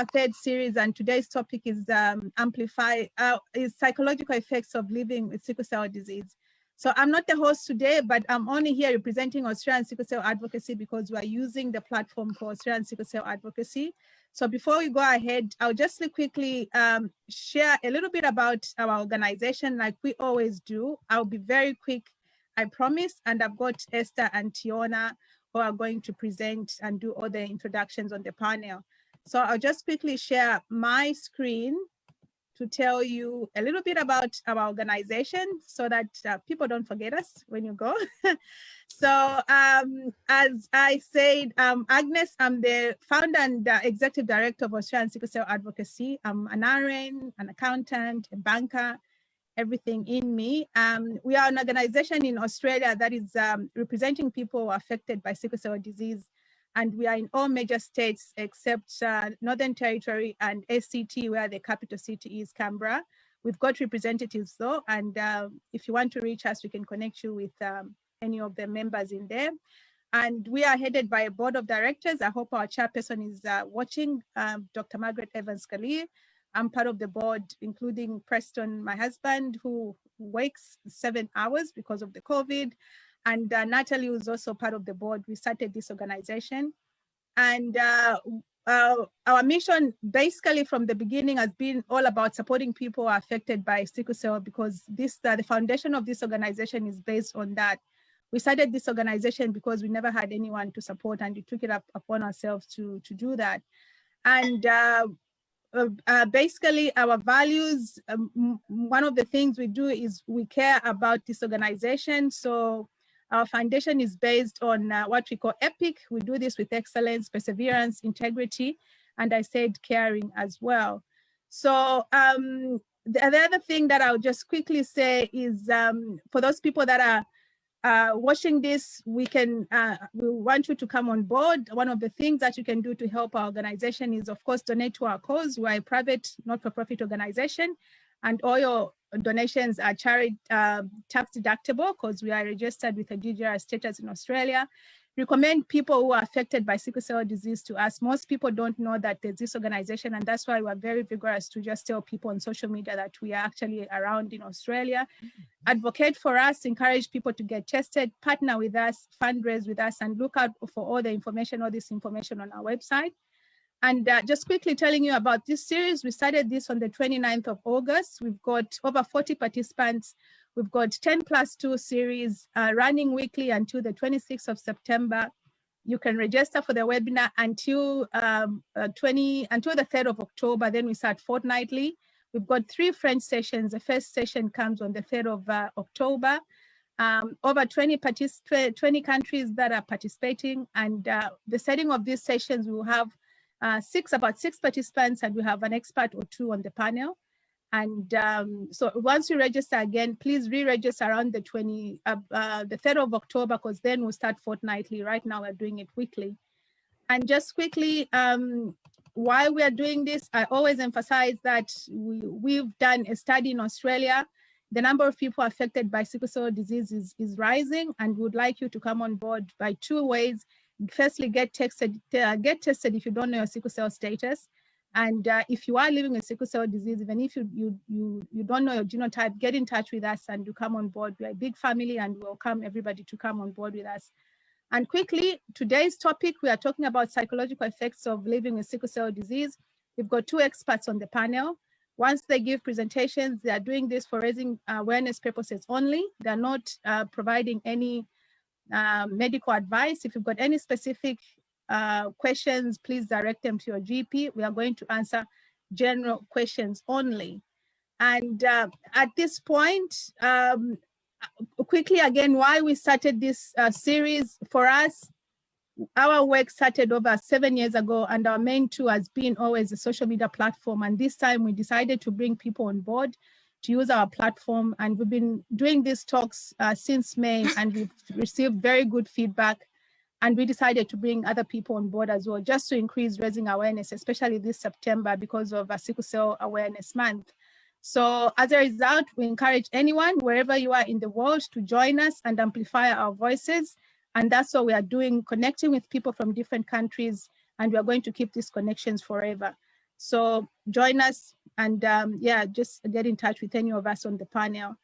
our third series, and today's topic is Amplify, is psychological effects of living with sickle cell disease. So I'm not the host today, but I'm only here representing Australian Sickle Cell Advocacy because we are using the platform for Australian Sickle Cell Advocacy. So before we go ahead, I'll just quickly share a little bit about our organization like we always do. I'll be very quick, I promise, and I've got Esther and Tiona who are going to present and do all the introductions on the panel. So I'll just quickly share my screen to tell you a little bit about our organization so that people don't forget us when you go. So as I said, Agnes, I'm the founder and executive director of Australian Sickle Cell Advocacy. I'm an RN, an accountant, a banker, everything in me. We are an organization in Australia that is representing people affected by sickle cell disease. And we are in all major states except Northern Territory and ACT, where the capital city is Canberra. We've got representatives though, and if you want to reach us, we can connect you with any of the members in there. And we are headed by a board of directors. I hope our chairperson is watching, Dr. Margaret Evans-Khalil. I'm part of the board, including Preston, my husband, who works 7 hours because of the COVID. And Natalie was also part of the board. We started this organization. And our mission basically from the beginning has been all about supporting people affected by sickle cell, because this the foundation of this organization is based on that. We started this organization because we never had anyone to support, and we took it upon ourselves to do that. And basically our values, one of the things we do is we care about this organization. So our foundation is based on what we call EPIC. We do this with excellence, perseverance, integrity, and I said caring as well. So the other thing that I'll just quickly say is for those people that are watching this, we want you to come on board. One of the things that you can do to help our organization is, of course, donate to our cause. We're a private, not-for-profit organization, and all your donations are charity tax deductible because we are registered with a DGR status in Australia. Recommend people who are affected by sickle cell disease to us. Most people don't know that there's this organization, and that's why we're very vigorous to just tell people on social media that we are actually around in Australia. Advocate for us, encourage people to get tested, partner with us, fundraise with us, and look out for all this information on our website. And just quickly telling you about this series, we started this on the 29th of August. We've got over 40 participants. We've got 10+2 series running weekly until the 26th of September. You can register for the webinar until the 3rd of October. Then we start fortnightly. We've got 3 French sessions. The first session comes on the 3rd of October. Over 20 countries that are participating. And the setting of these sessions, we will have about six participants, and we have an expert or 2 on the panel. And so once you register again, please re-register around the 3rd of October, because then we'll start fortnightly. Right now we're doing it weekly. And just quickly, why we are doing this, I always emphasize that we've done a study in Australia. The number of people affected by sickle cell disease is rising, and we would like you to come on board by 2 ways. Firstly, get tested if you don't know your sickle cell status. And if you are living with sickle cell disease, even if you don't know your genotype, get in touch with us and you come on board. We're a big family and we welcome everybody to come on board with us. And quickly, today's topic, we are talking about psychological effects of living with sickle cell disease. We've got 2 experts on the panel. Once they give presentations, they are doing this for raising awareness purposes only. They're not providing any medical advice. If you've got any specific questions, please direct them to your GP. We are going to answer general questions only. And at this point, quickly again, why we started this series. For us, our work started over 7 years ago, and our main tool has been always a social media platform. And this time we decided to bring people on board to use our platform. And we've been doing these talks since May, and we've received very good feedback. And we decided to bring other people on board as well, just to increase raising awareness, especially this September because of a Sickle Cell Awareness Month. So as a result, we encourage anyone, wherever you are in the world, to join us and amplify our voices. And that's what we are doing, connecting with people from different countries, and we are going to keep these connections forever. So join us and yeah, just get in touch with any of us on the panel.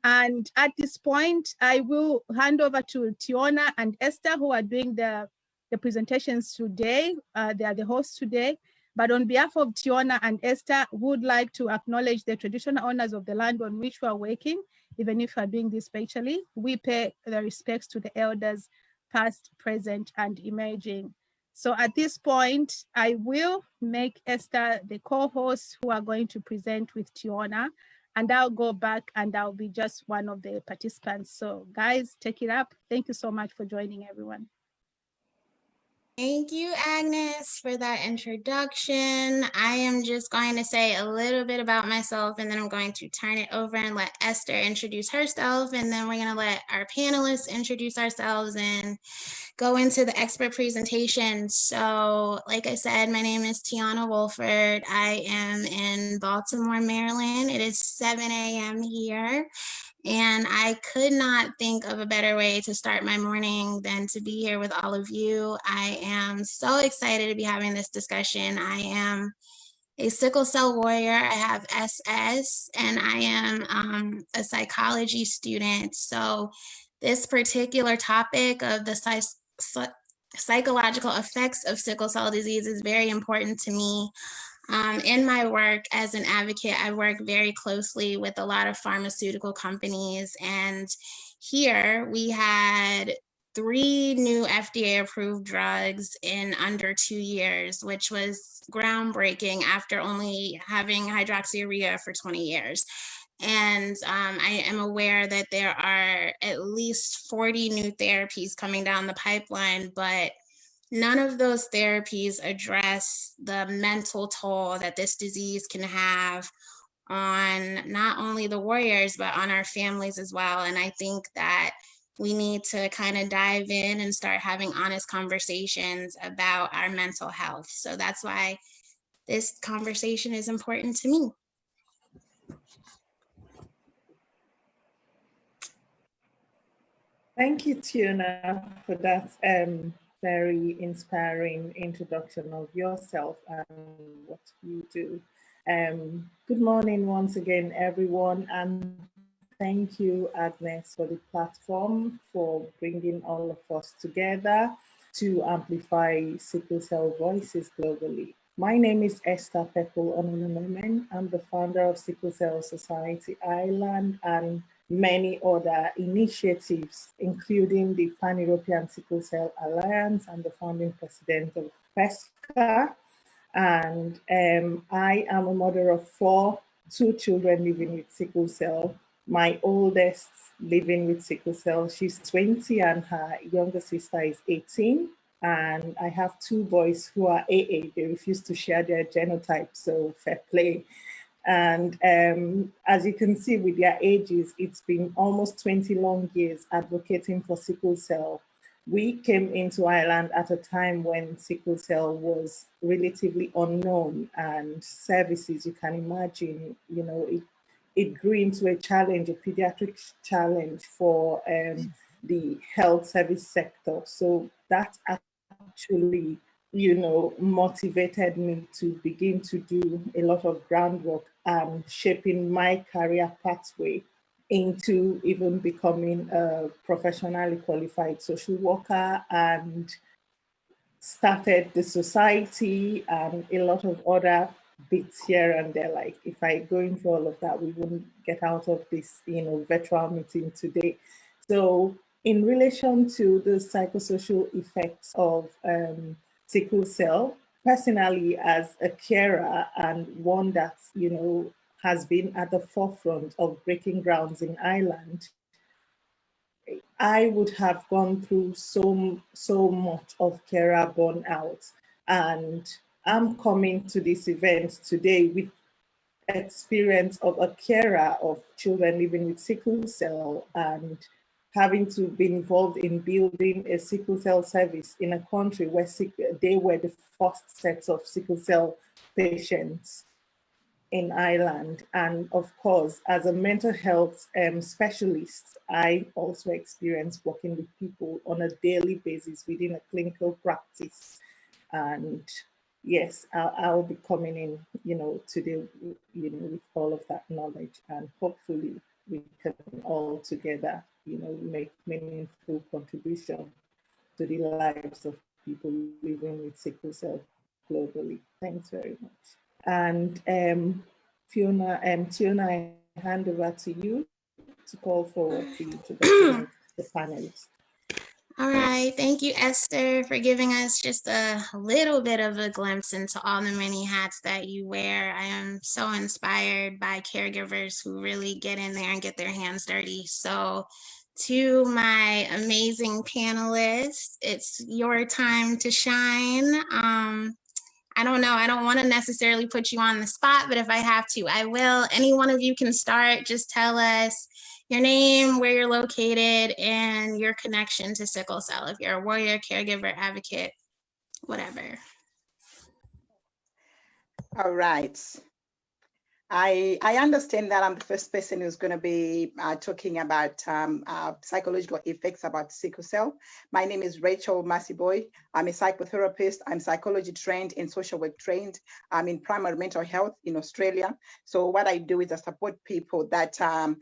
And at this point, I will hand over to Tiona and Esther, who are doing the presentations today. They are the hosts today. But on behalf of Tiona and Esther, would like to acknowledge the traditional owners of the land on which we are working, even if we are doing this virtually. We pay the respects to the elders, past, present, and emerging. So at this point, I will make Esther the co-host who are going to present with Tiona, and I'll go back and I'll be just one of the participants. So guys, take it up. Thank you so much for joining, everyone. Thank you, Agnes, for that introduction. I am just going to say a little bit about myself, and then I'm going to turn it over and let Esther introduce herself, and then we're going to let our panelists introduce ourselves and go into the expert presentation. So, like I said, my name is Tiana Wolford. I am in Baltimore, Maryland. It is 7 a.m. here. And I could not think of a better way to start my morning than to be here with all of you. I am so excited to be having this discussion. I am a sickle cell warrior. I have SS, and I am a psychology student. So this particular topic of the psychological effects of sickle cell disease is very important to me. In my work as an advocate, I work very closely with a lot of pharmaceutical companies, and here we had 3 new FDA-approved drugs in under 2 years, which was groundbreaking after only having hydroxyurea for 20 years. And I am aware that there are at least 40 new therapies coming down the pipeline, but none of those therapies address the mental toll that this disease can have on not only the warriors, but on our families as well. And I think that we need to kind of dive in and start having honest conversations about our mental health. So that's why this conversation is important to me. Thank you, Tiona, for that very inspiring introduction of yourself and what you do. Good morning once again, everyone, and thank you, Agnes, for the platform, for bringing all of us together to amplify sickle cell voices globally. My name is Esther Peppel Onunomen. I'm the founder of Sickle Cell Society Ireland and many other initiatives, including the Pan-European Sickle Cell Alliance and the founding president of PESCA. And I am a mother of 4, 2 children living with sickle cell. My oldest living with sickle cell, she's 20 and her younger sister is 18. And I have 2 boys who are AA. They refuse to share their genotype, so fair play. And as you can see with their ages, it's been almost 20 long years advocating for sickle cell. We came into Ireland at a time when sickle cell was relatively unknown, and services, you can imagine, you know, it grew into a challenge, a pediatric challenge for the health service sector. So that actually, you know, motivated me to begin to do a lot of groundwork and shaping my career pathway into even becoming a professionally qualified social worker, and started the society and a lot of other bits here and there. Like, if I go into all of that, we wouldn't get out of this, you know, virtual meeting today. So in relation to the psychosocial effects of sickle cell, personally, as a carer and one that, you know, has been at the forefront of breaking grounds in Ireland, I would have gone through so much of carer burnout. And I'm coming to this event today with experience of a carer of children living with sickle cell, and having to be involved in building a sickle cell service in a country where they were the first sets of sickle cell patients in Ireland. And of course, as a mental health specialist, I also experience working with people on a daily basis within a clinical practice. And yes, I'll be coming in, today, with all of that knowledge, and hopefully we can all together, make meaningful contribution to the lives of people living with sickle cell globally. Thanks very much. And Fiona, I hand over to you to call forward the introduction of the panelists. All right. Thank you, Esther, for giving us just a little bit of a glimpse into all the many hats that you wear. I am so inspired by caregivers who really get in there and get their hands dirty. So to my amazing panelists, it's your time to shine. I don't know. I don't want to necessarily put you on the spot, but if I have to, I will. Any one of you can start. Just tell us your name, where you're located, and your connection to sickle cell. If you're a warrior, caregiver, advocate, whatever. All right. I understand that I'm the first person who's going to be talking about psychological effects about sickle cell. My name is Rachel Masiboy. I'm a psychotherapist. I'm psychology trained and social work trained. I'm in primary mental health in Australia. So what I do is I support people that are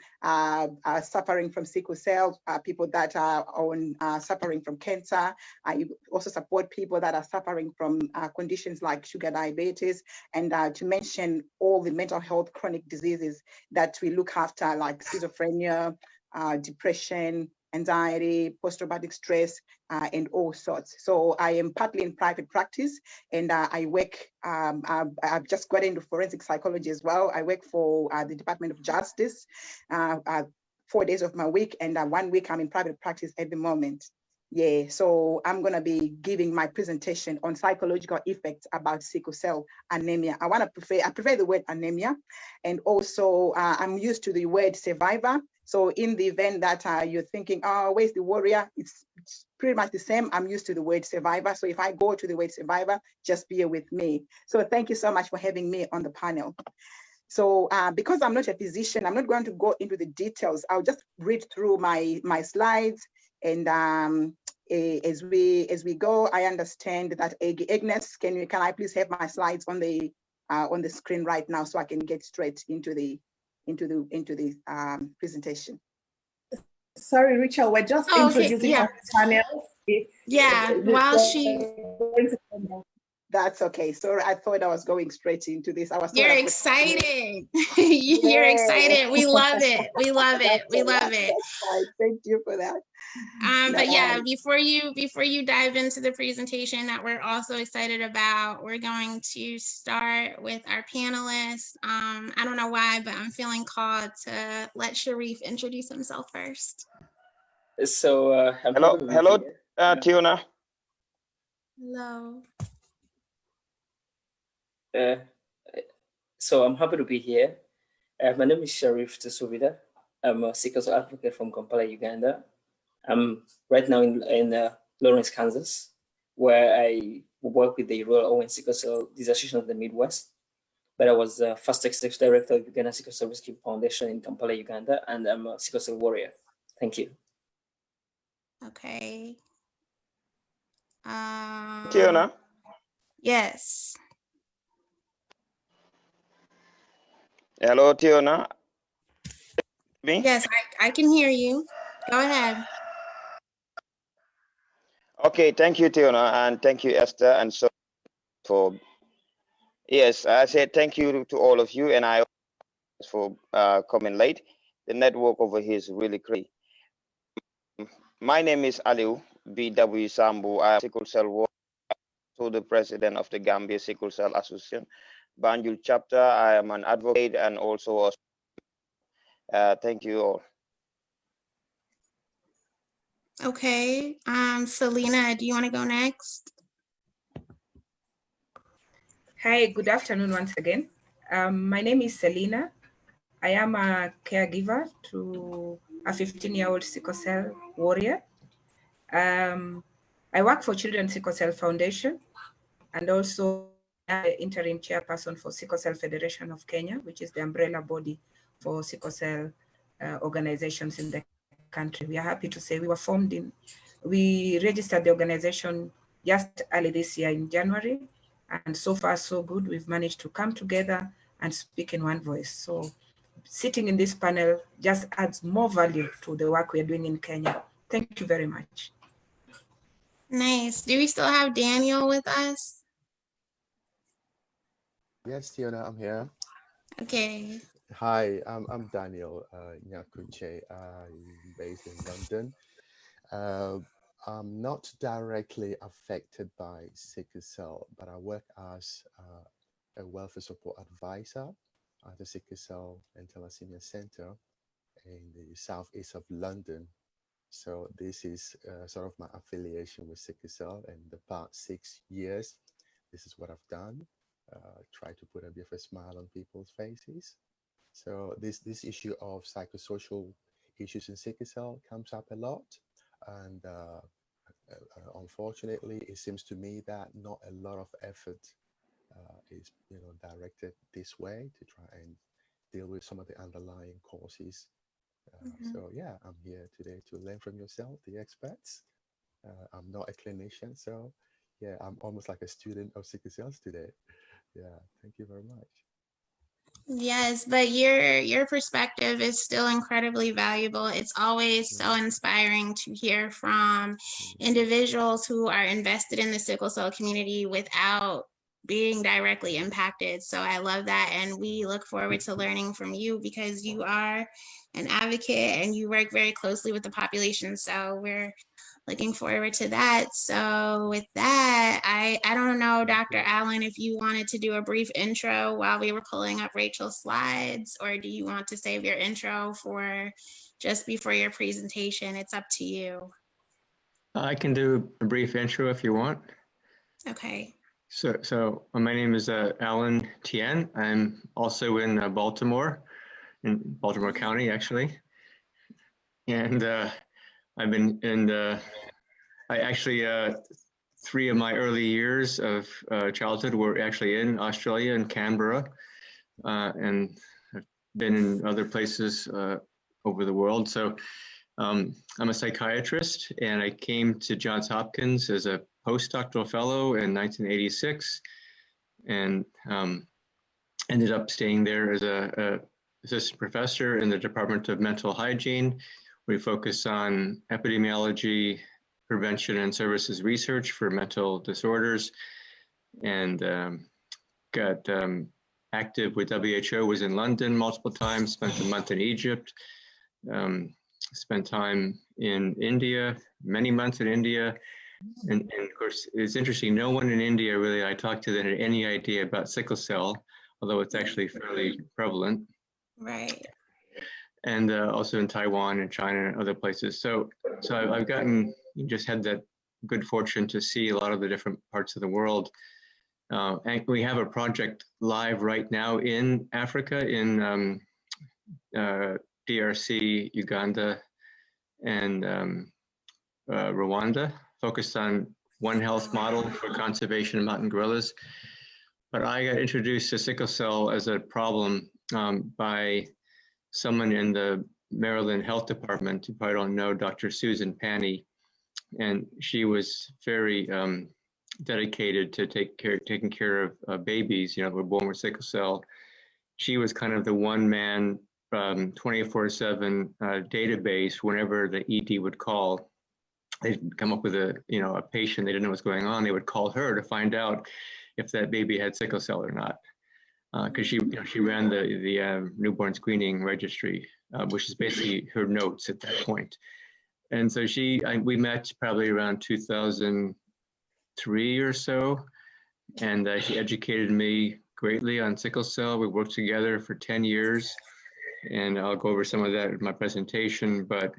suffering from sickle cell, people that are suffering from cancer. I also support people that are suffering from conditions like sugar diabetes, and to mention all the mental health chronic diseases that we look after, like schizophrenia, depression, anxiety, post-traumatic stress, and all sorts. So I am partly in private practice, and I work, I've just got into forensic psychology as well. I work for the Department of Justice 4 days of my week, and 1 week I'm in private practice at the moment. Yeah, so I'm going to be giving my presentation on psychological effects about sickle cell anemia. I prefer the word anemia, and also I'm used to the word survivor. So in the event that you're thinking, oh, where's the warrior? It's pretty much the same. I'm used to the word survivor. So if I go to the word survivor, just bear with me. So thank you so much for having me on the panel. So because I'm not a physician, I'm not going to go into the details. I'll just read through my slides. And as we go, I understand that Agnes, can I please have my slides on the screen right now so I can get straight into the presentation. Sorry, Rachel, we're just introducing our panel. Yeah, while she. That's okay. So I thought I was going straight into this. You're excited. You're excited. We love it. We love it. We love it. Thank you for that. But yeah, before you dive into the presentation that we're also excited about, we're going to start with our panelists. I don't know why, but I'm feeling called to let Sharif introduce himself first. So hello, Tiona. Hello. So I'm happy to be here. My name is Sharif Tesovida. I'm a sickle cell advocate from Kampala, Uganda. I'm right now in Lawrence, Kansas, where I work with the Royal Owen Sickle Cell Association of the Midwest. But I was the first executive director of Uganda Sickle Cell Rescue Foundation in Kampala, Uganda, and I'm a sickle cell warrior. Thank you. Okay. Tiona? Yes. Hello, Tiona. Me? Yes, I can hear you. Go ahead. Okay, thank you, Tiona, and thank you, Esther, and so for. Yes, I said thank you to all of you, and I for coming late. The network over here is really crazy. My name is Aliu B.W. Sambu. I am sickle cell warrior, to the president of the Gambia Sickle Cell Association, Banjul chapter. I am an advocate and also a thank you all. Okay, Selena, do you want to go next? Hi, good afternoon once again. My name is Selena. I am a caregiver to a 15-year-old sickle cell warrior. I work for Children's Sickle Cell Foundation, and also the interim chairperson for Sickle Cell Federation of Kenya, which is the umbrella body for sickle cell organizations in the country. We are happy to say we registered the organization just early this year in January, And so far, so good. We've managed to come together and speak in one voice. So sitting in this panel just adds more value to the work we are doing in Kenya. Thank you very much. Nice. Do we still have Daniel with us? Yes, Tiona, I'm here. Okay. Hi, I'm Daniel Nyakuche. I'm based in London. I'm not directly affected by sickle cell, but I work as a welfare support advisor at the Sickle Cell and Thalassemia Center in the southeast of London. So this is sort of my affiliation with sickle cell. In the past 6 years, this is what I've done. Try to put a bit of a smile on people's faces. So this issue of psychosocial issues in sickle cell comes up a lot. And unfortunately, it seems to me that not a lot of effort is directed this way to try and deal with some of the underlying causes. So yeah, I'm here today to learn from yourself, the experts. I'm not a clinician, so yeah, I'm almost like a student of sickle cells today. Yeah, thank you very much. Yes, but your perspective is still incredibly valuable. It's always so inspiring to hear from individuals who are invested in the sickle cell community without being directly impacted. So I love that. And we look forward to learning from you because you are an advocate and you work very closely with the population. So we're looking forward to that. So with that, I don't know, Dr. Allen, if you wanted to do a brief intro while we were pulling up Rachel's slides, or do you want to save your intro for just before your presentation? It's up to you. I can do a brief intro if you want. Okay. So my name is Alan Tien. I'm also in Baltimore County, actually. And I've been in I actually, 3 of my early years of childhood were actually in Australia, in Canberra, and I've been in other places over the world. So I'm a psychiatrist, and I came to Johns Hopkins as a postdoctoral fellow in 1986, and ended up staying there as a assistant professor in the Department of Mental Hygiene. We focus on epidemiology, prevention and services research for mental disorders, and got active with WHO, was in London multiple times, spent a month in Egypt, spent time in India, many months in India. And of course, it's interesting, no one in India really I talked to that had any idea about sickle cell, although it's actually fairly prevalent. Right. And also in Taiwan and China and other places. So I've just had that good fortune to see a lot of the different parts of the world. And we have a project live right now in Africa, in DRC, Uganda, and Rwanda, focused on One Health model for conservation of mountain gorillas. But I got introduced to sickle cell as a problem by someone in the Maryland Health Department. You probably don't know, Dr. Susan Panny, and she was very dedicated to taking care of babies, who were born with sickle cell. She was kind of the one-man 24/7 database. Whenever the ED would call, they'd come up with a patient, they didn't know what's going on, they would call her to find out if that baby had sickle cell or not. Because she ran the newborn screening registry, which is basically her notes at that point. And so we met probably around 2003 or so, and she educated me greatly on sickle cell. We worked together for 10 years, and I'll go over some of that in my presentation. But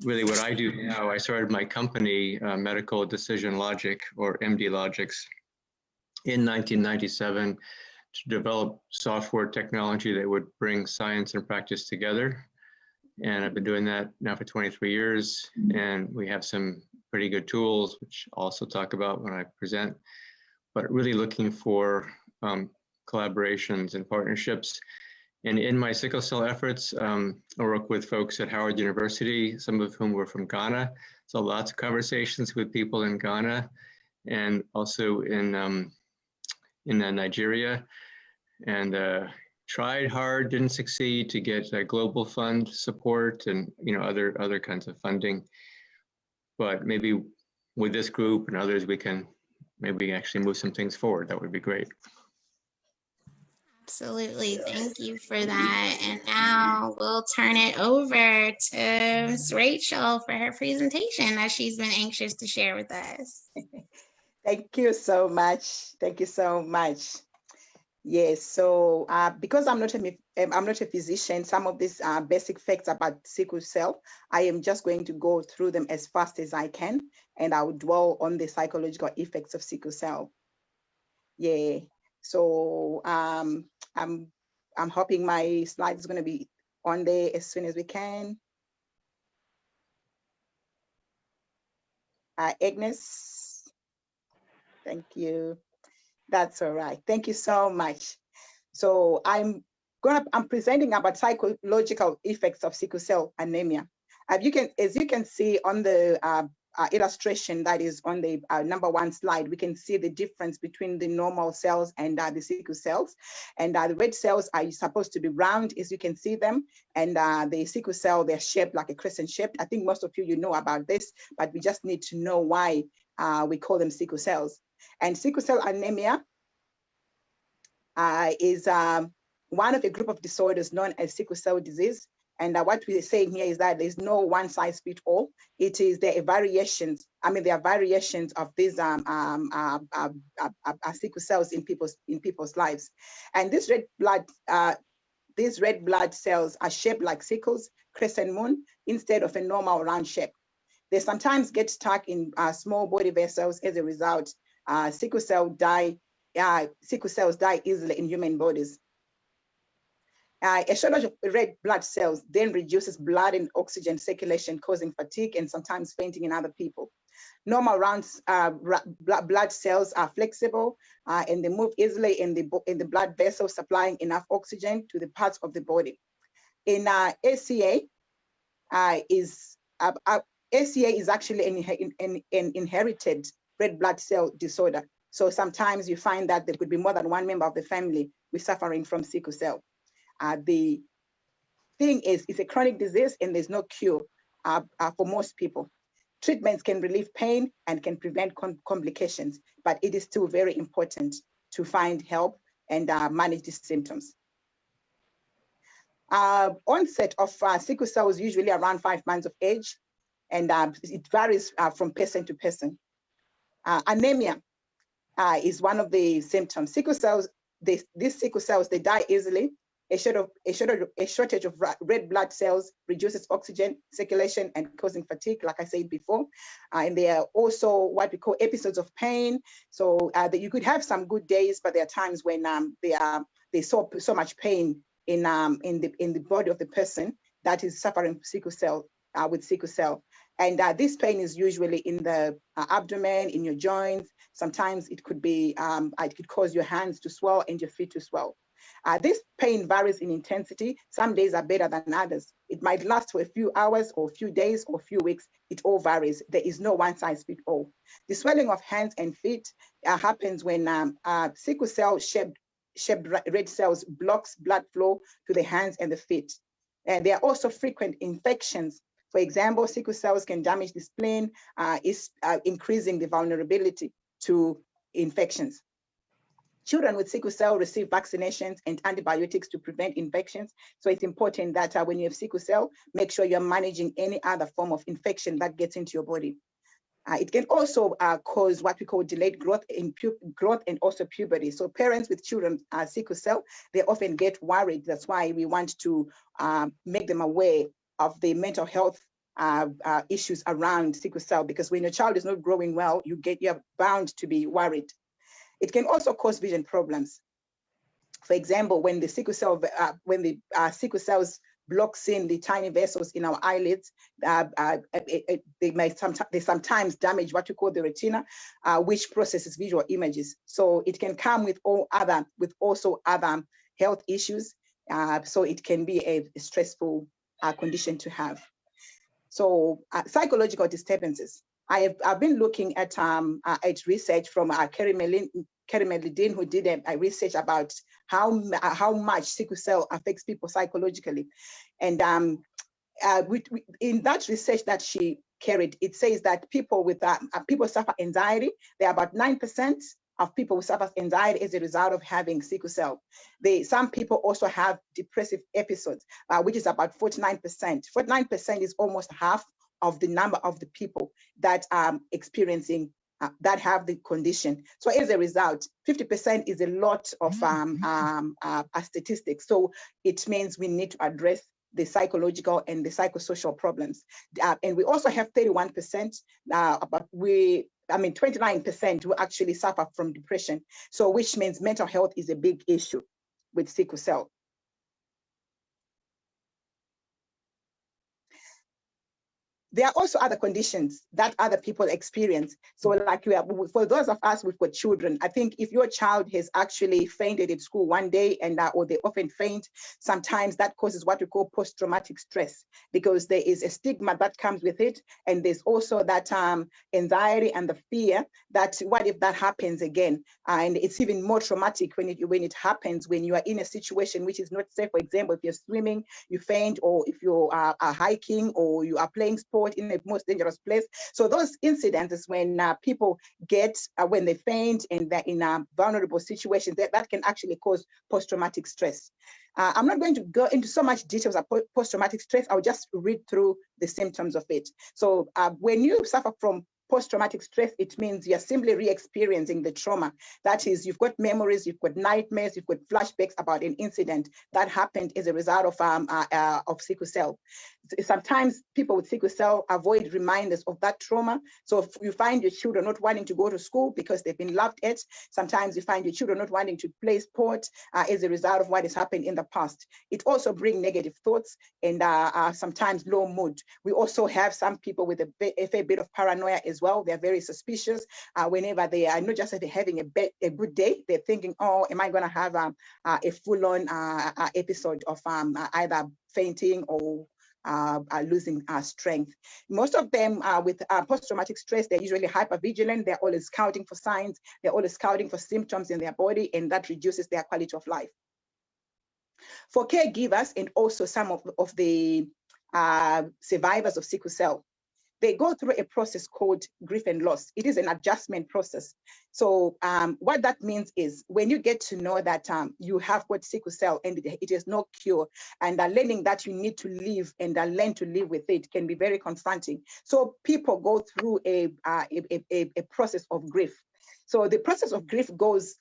really, what I do now, I started my company, Medical Decision Logic, or MD Logics, in 1997. To develop software technology that would bring science and practice together. And I've been doing that now for 23 years. And we have some pretty good tools, which I'll also talk about when I present, but really looking for collaborations and partnerships. And in my sickle cell efforts, I work with folks at Howard University, some of whom were from Ghana. So lots of conversations with people in Ghana, and also in in Nigeria, and tried hard, didn't succeed to get global fund support and other kinds of funding. But maybe with this group and others, we can maybe actually move some things forward. That would be great. Absolutely. Thank you for that. And now we'll turn it over to Ms. Rachel for her presentation that she's been anxious to share with us. Thank you so much. Thank you so much. Yes, so because I'm not a physician, some of these basic facts about sickle cell, I am just going to go through them as fast as I can, and I will dwell on the psychological effects of sickle cell. Yeah, so I'm hoping my slide is going to be on there as soon as we can. Agnes, thank you. That's all right. Thank you so much. So I'm presenting about psychological effects of sickle cell anemia. As you can see on the illustration that is on the #1 slide, we can see the difference between the normal cells and the sickle cells. And the red cells are supposed to be round, as you can see them, and the sickle cell, they're shaped like a crescent shape. I think most of you know about this, but we just need to know why we call them sickle cells. And sickle cell anemia is one of a group of disorders known as sickle cell disease. And what we're saying here is that there's no one size fits all. There are variations. There are variations of these sickle cells in people's lives. And these red blood cells are shaped like sickles, crescent moon, instead of a normal round shape. They sometimes get stuck in small body vessels. As a result, sickle cells die easily in human bodies. A shortage of red blood cells then reduces blood and oxygen circulation, causing fatigue and sometimes fainting in other people. Normal round blood cells are flexible and they move easily in the blood vessels, supplying enough oxygen to the parts of the body. In ACA is actually an inherited red blood cell disorder. So sometimes you find that there could be more than one member of the family who's suffering from sickle cell. The thing is, it's a chronic disease and there's no cure for most people. Treatments can relieve pain and can prevent complications, but it is still very important to find help and manage these symptoms. Onset of sickle cell is usually around 5 months of age, and it varies from person to person. Anemia is one of the symptoms. Sickle cells, these sickle cells, they die easily. A shortage of red blood cells reduces oxygen circulation and causing fatigue, like I said before. And there are also what we call episodes of pain. So that you could have some good days, but there are times when there's so much pain in the body of the person that is suffering sickle cell with sickle cell. And this pain is usually in the abdomen, in your joints. Sometimes it could be, it could cause your hands to swell and your feet to swell. This pain varies in intensity. Some days are better than others. It might last for a few hours or a few days or a few weeks. It all varies. There is no one size fits all. The swelling of hands and feet happens when sickle cell shaped red cells blocks blood flow to the hands and the feet. And there are also frequent infections. For example, sickle cells can damage the spleen, increasing the vulnerability to infections. Children with sickle cell receive vaccinations and antibiotics to prevent infections. So it's important that when you have sickle cell, make sure you're managing any other form of infection that gets into your body. It can also cause what we call delayed growth and also puberty. So parents with children sickle cell, they often get worried. That's why we want to make them aware of the mental health issues around sickle cell, because when your child is not growing well, you're bound to be worried. It can also cause vision problems. For example, when the sickle cell, sickle cells blocks in the tiny vessels in our eyelids, they sometimes damage what we call the retina, which processes visual images. So it can come with also other health issues. So it can be a stressful condition to have. So psychological disturbances. I've been looking at research from Kerry Kerry Medlidine, who did a research about how much sickle cell affects people psychologically. And in that research that she carried, it says that people suffer anxiety. There are about 9% of people who suffer anxiety as a result of having sickle cell. Some people also have depressive episodes, which is about 49%. 49% is almost half of the number of the people that are experiencing that have the condition. So as a result, 50% is a lot of statistics. So it means we need to address the psychological and the psychosocial problems. And we also have 31%, but 29% who actually suffer from depression. So which means mental health is a big issue with sickle cell. There are also other conditions that other people experience. So like for those of us who've got children, I think if your child has actually fainted at school one day or they often faint, sometimes that causes what we call post-traumatic stress, because there is a stigma that comes with it. And there's also that anxiety and the fear that what if that happens again? And it's even more traumatic when it happens when you are in a situation which is not safe. For example, if you're swimming, you faint, or if you are hiking or you are playing sports in a most dangerous place. So those incidents when people get, when they faint and they're in vulnerable situations, that can actually cause post-traumatic stress. I'm not going to go into so much details about post-traumatic stress. I'll just read through the symptoms of it. So when you suffer from post-traumatic stress, it means you're simply re-experiencing the trauma. That is, you've got memories, you've got nightmares, you've got flashbacks about an incident that happened as a result of sickle cell. Sometimes people with sickle cell avoid reminders of that trauma. So if you find your children not wanting to go to school because they've been laughed at, sometimes you find your children not wanting to play sport as a result of what has happened in the past. It also brings negative thoughts and sometimes low mood. We also have some people with a fair bit of paranoia as well. They're very suspicious whenever they are not just having a good day, they're thinking, oh, am I going to have a full-on episode of either fainting or losing strength. Most of them with post-traumatic stress, they're usually hypervigilant. They're always scouting for signs. They're always scouting for symptoms in their body, and that reduces their quality of life. For caregivers and also some of the survivors of sickle cell, they go through a process called grief and loss. It is an adjustment process. So what that means is when you get to know that you have got sickle cell and it is no cure, and learning that you need to live and learn to live with it can be very confronting. So people go through a process of grief. So the process of grief goes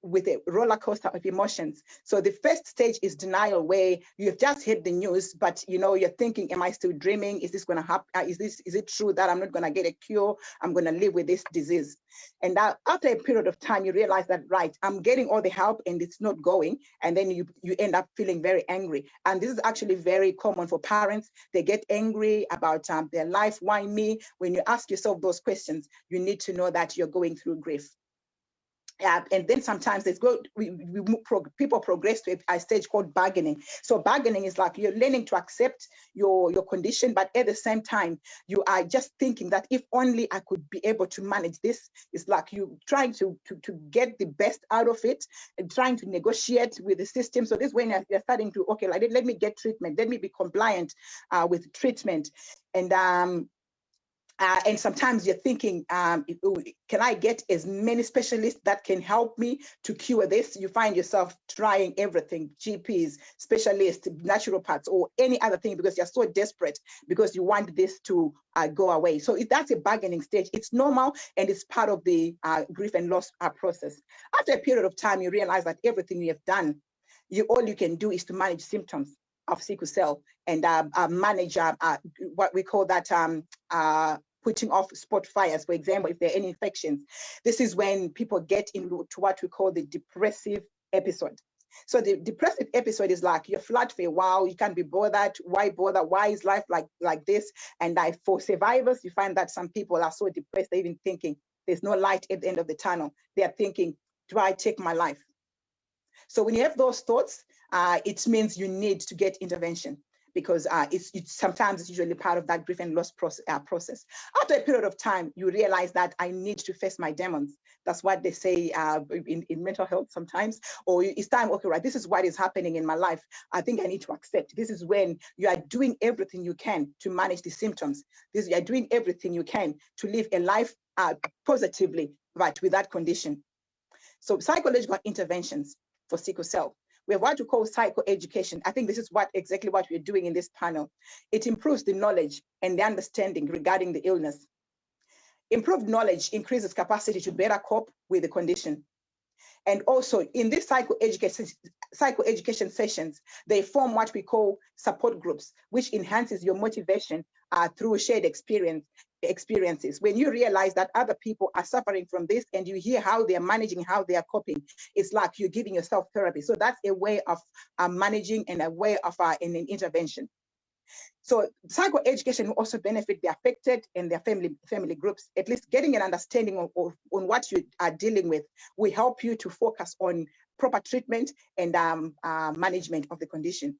with a roller coaster of emotions. So the first stage is denial, where you've just heard the news, but you're thinking, am I still dreaming? Is this going to happen? Is it true that I'm not going to get a cure? I'm going to live with this disease. And after a period of time, you realize that, right, I'm getting all the help and it's not going. And then you end up feeling very angry. And this is actually very common for parents. They get angry about their life. Why me? When you ask yourself those questions, you need to know that you're going through grief. And then sometimes people progress to a stage called bargaining. So bargaining is like you're learning to accept your condition, but at the same time, you are just thinking that if only I could be able to manage this. It's like you trying to get the best out of it and trying to negotiate with the system. So this is when you're starting to, okay, like, let me get treatment. Let me be compliant with treatment. And sometimes you're thinking, can I get as many specialists that can help me to cure this? You find yourself trying everything, GPs, specialists, naturopaths, or any other thing, because you're so desperate because you want this to go away. So that's a bargaining stage. It's normal, and it's part of the grief and loss process. After a period of time, you realize that everything you have done, all you can do is to manage symptoms of sickle cell and manage what we call that putting off spot fires. For example, if there are any infections, this is when people get into what we call the depressive episode. So the depressive episode is like you're flat for a while, you can't be bothered. Why bother? Why is life like this? And for survivors, you find that some people are so depressed, they're even thinking there's no light at the end of the tunnel. They are thinking, do I take my life? So when you have those thoughts, it means you need to get intervention, because sometimes it's usually part of that grief and loss process. After a period of time, you realize that I need to face my demons. That's what they say in mental health sometimes, or it's time, okay, right, this is what is happening in my life. I think I need to accept. This is when you are doing everything you can to manage the symptoms. You are doing everything you can to live a life positively, but with that condition. So psychological interventions for sickle cell. We have what we call psychoeducation. I think this is exactly what we're doing in this panel. It improves the knowledge and the understanding regarding the illness. Improved knowledge increases capacity to better cope with the condition. And also in this psychoeducation sessions, they form what we call support groups, which enhances your motivation through shared experiences. When you realize that other people are suffering from this and you hear how they're managing, how they are coping, it's like you're giving yourself therapy. So that's a way of managing and a way of an intervention. So psychoeducation will also benefit the affected and their family groups. At least getting an understanding on what you are dealing with will help you to focus on proper treatment and management of the condition.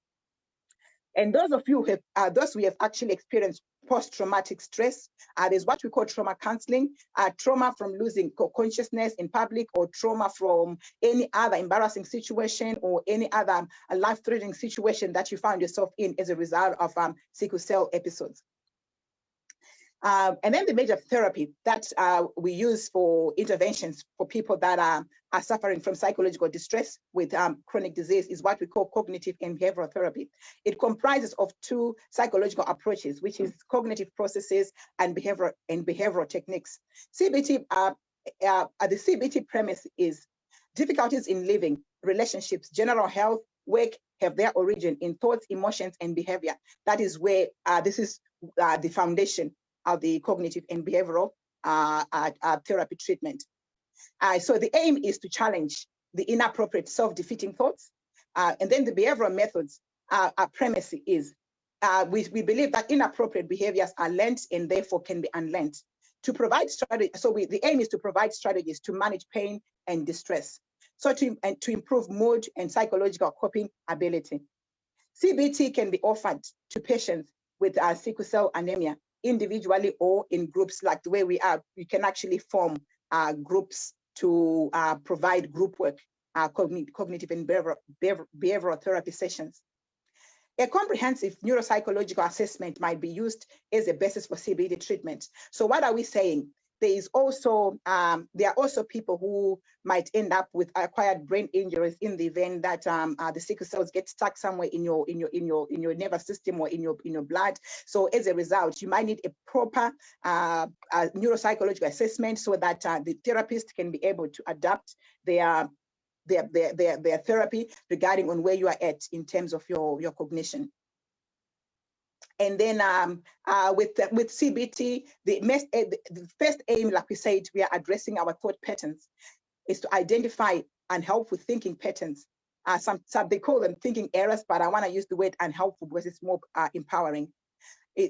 And those of you who have actually experienced post-traumatic stress, there's what we call trauma counseling, trauma from losing consciousness in public, or trauma from any other embarrassing situation or any other life-threatening situation that you found yourself in as a result of sickle cell episodes. And then the major therapy that we use for interventions for people that are suffering from psychological distress with chronic disease is what we call cognitive and behavioral therapy. It comprises of two psychological approaches, which is cognitive processes and behavioral techniques. CBT, the CBT premise is difficulties in living, relationships, general health, work have their origin in thoughts, emotions, and behavior. That is where this is the foundation of the cognitive and behavioral therapy treatment. So the aim is to challenge the inappropriate self-defeating thoughts. And then the behavioral methods, our premise is, we believe that inappropriate behaviors are learned and therefore can be unlearned. To provide strategy, so the aim is to provide strategies to manage pain and distress. So to improve mood and psychological coping ability. CBT can be offered to patients with sickle cell anemia, individually or in groups like the way we are. We can actually form groups to provide group work, cognitive and behavioral therapy sessions. A comprehensive neuropsychological assessment might be used as a basis for CBT treatment. So what are we saying? There are also people who might end up with acquired brain injuries in the event that the sickle cells get stuck somewhere in your nervous system or in your blood. So as a result, you might need a proper neuropsychological assessment so that the therapist can be able to adapt their therapy regarding on where you are at in terms of your cognition. And then with CBT, the first aim, like we said, we are addressing our thought patterns, is to identify unhelpful thinking patterns. Some they call them thinking errors, but I want to use the word unhelpful because it's more empowering.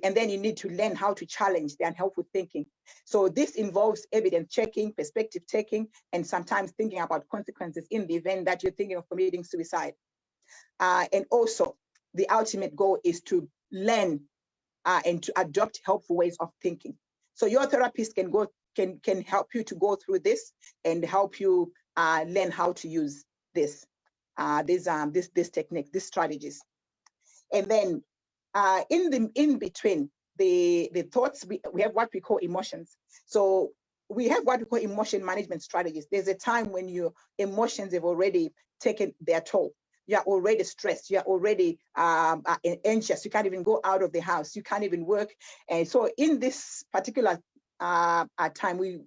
And then you need to learn how to challenge the unhelpful thinking. So this involves evidence checking, perspective taking, and sometimes thinking about consequences in the event that you're thinking of committing suicide. And also, the ultimate goal is to learn and to adopt helpful ways of thinking. So your therapist can help you to go through this and help you learn how to use this technique, these strategies. And then in between the thoughts, we have what we call emotions. So we have what we call emotion management strategies. There's a time when your emotions have already taken their toll. You're already stressed, you're already anxious, you can't even go out of the house, you can't even work. And so in this particular time, we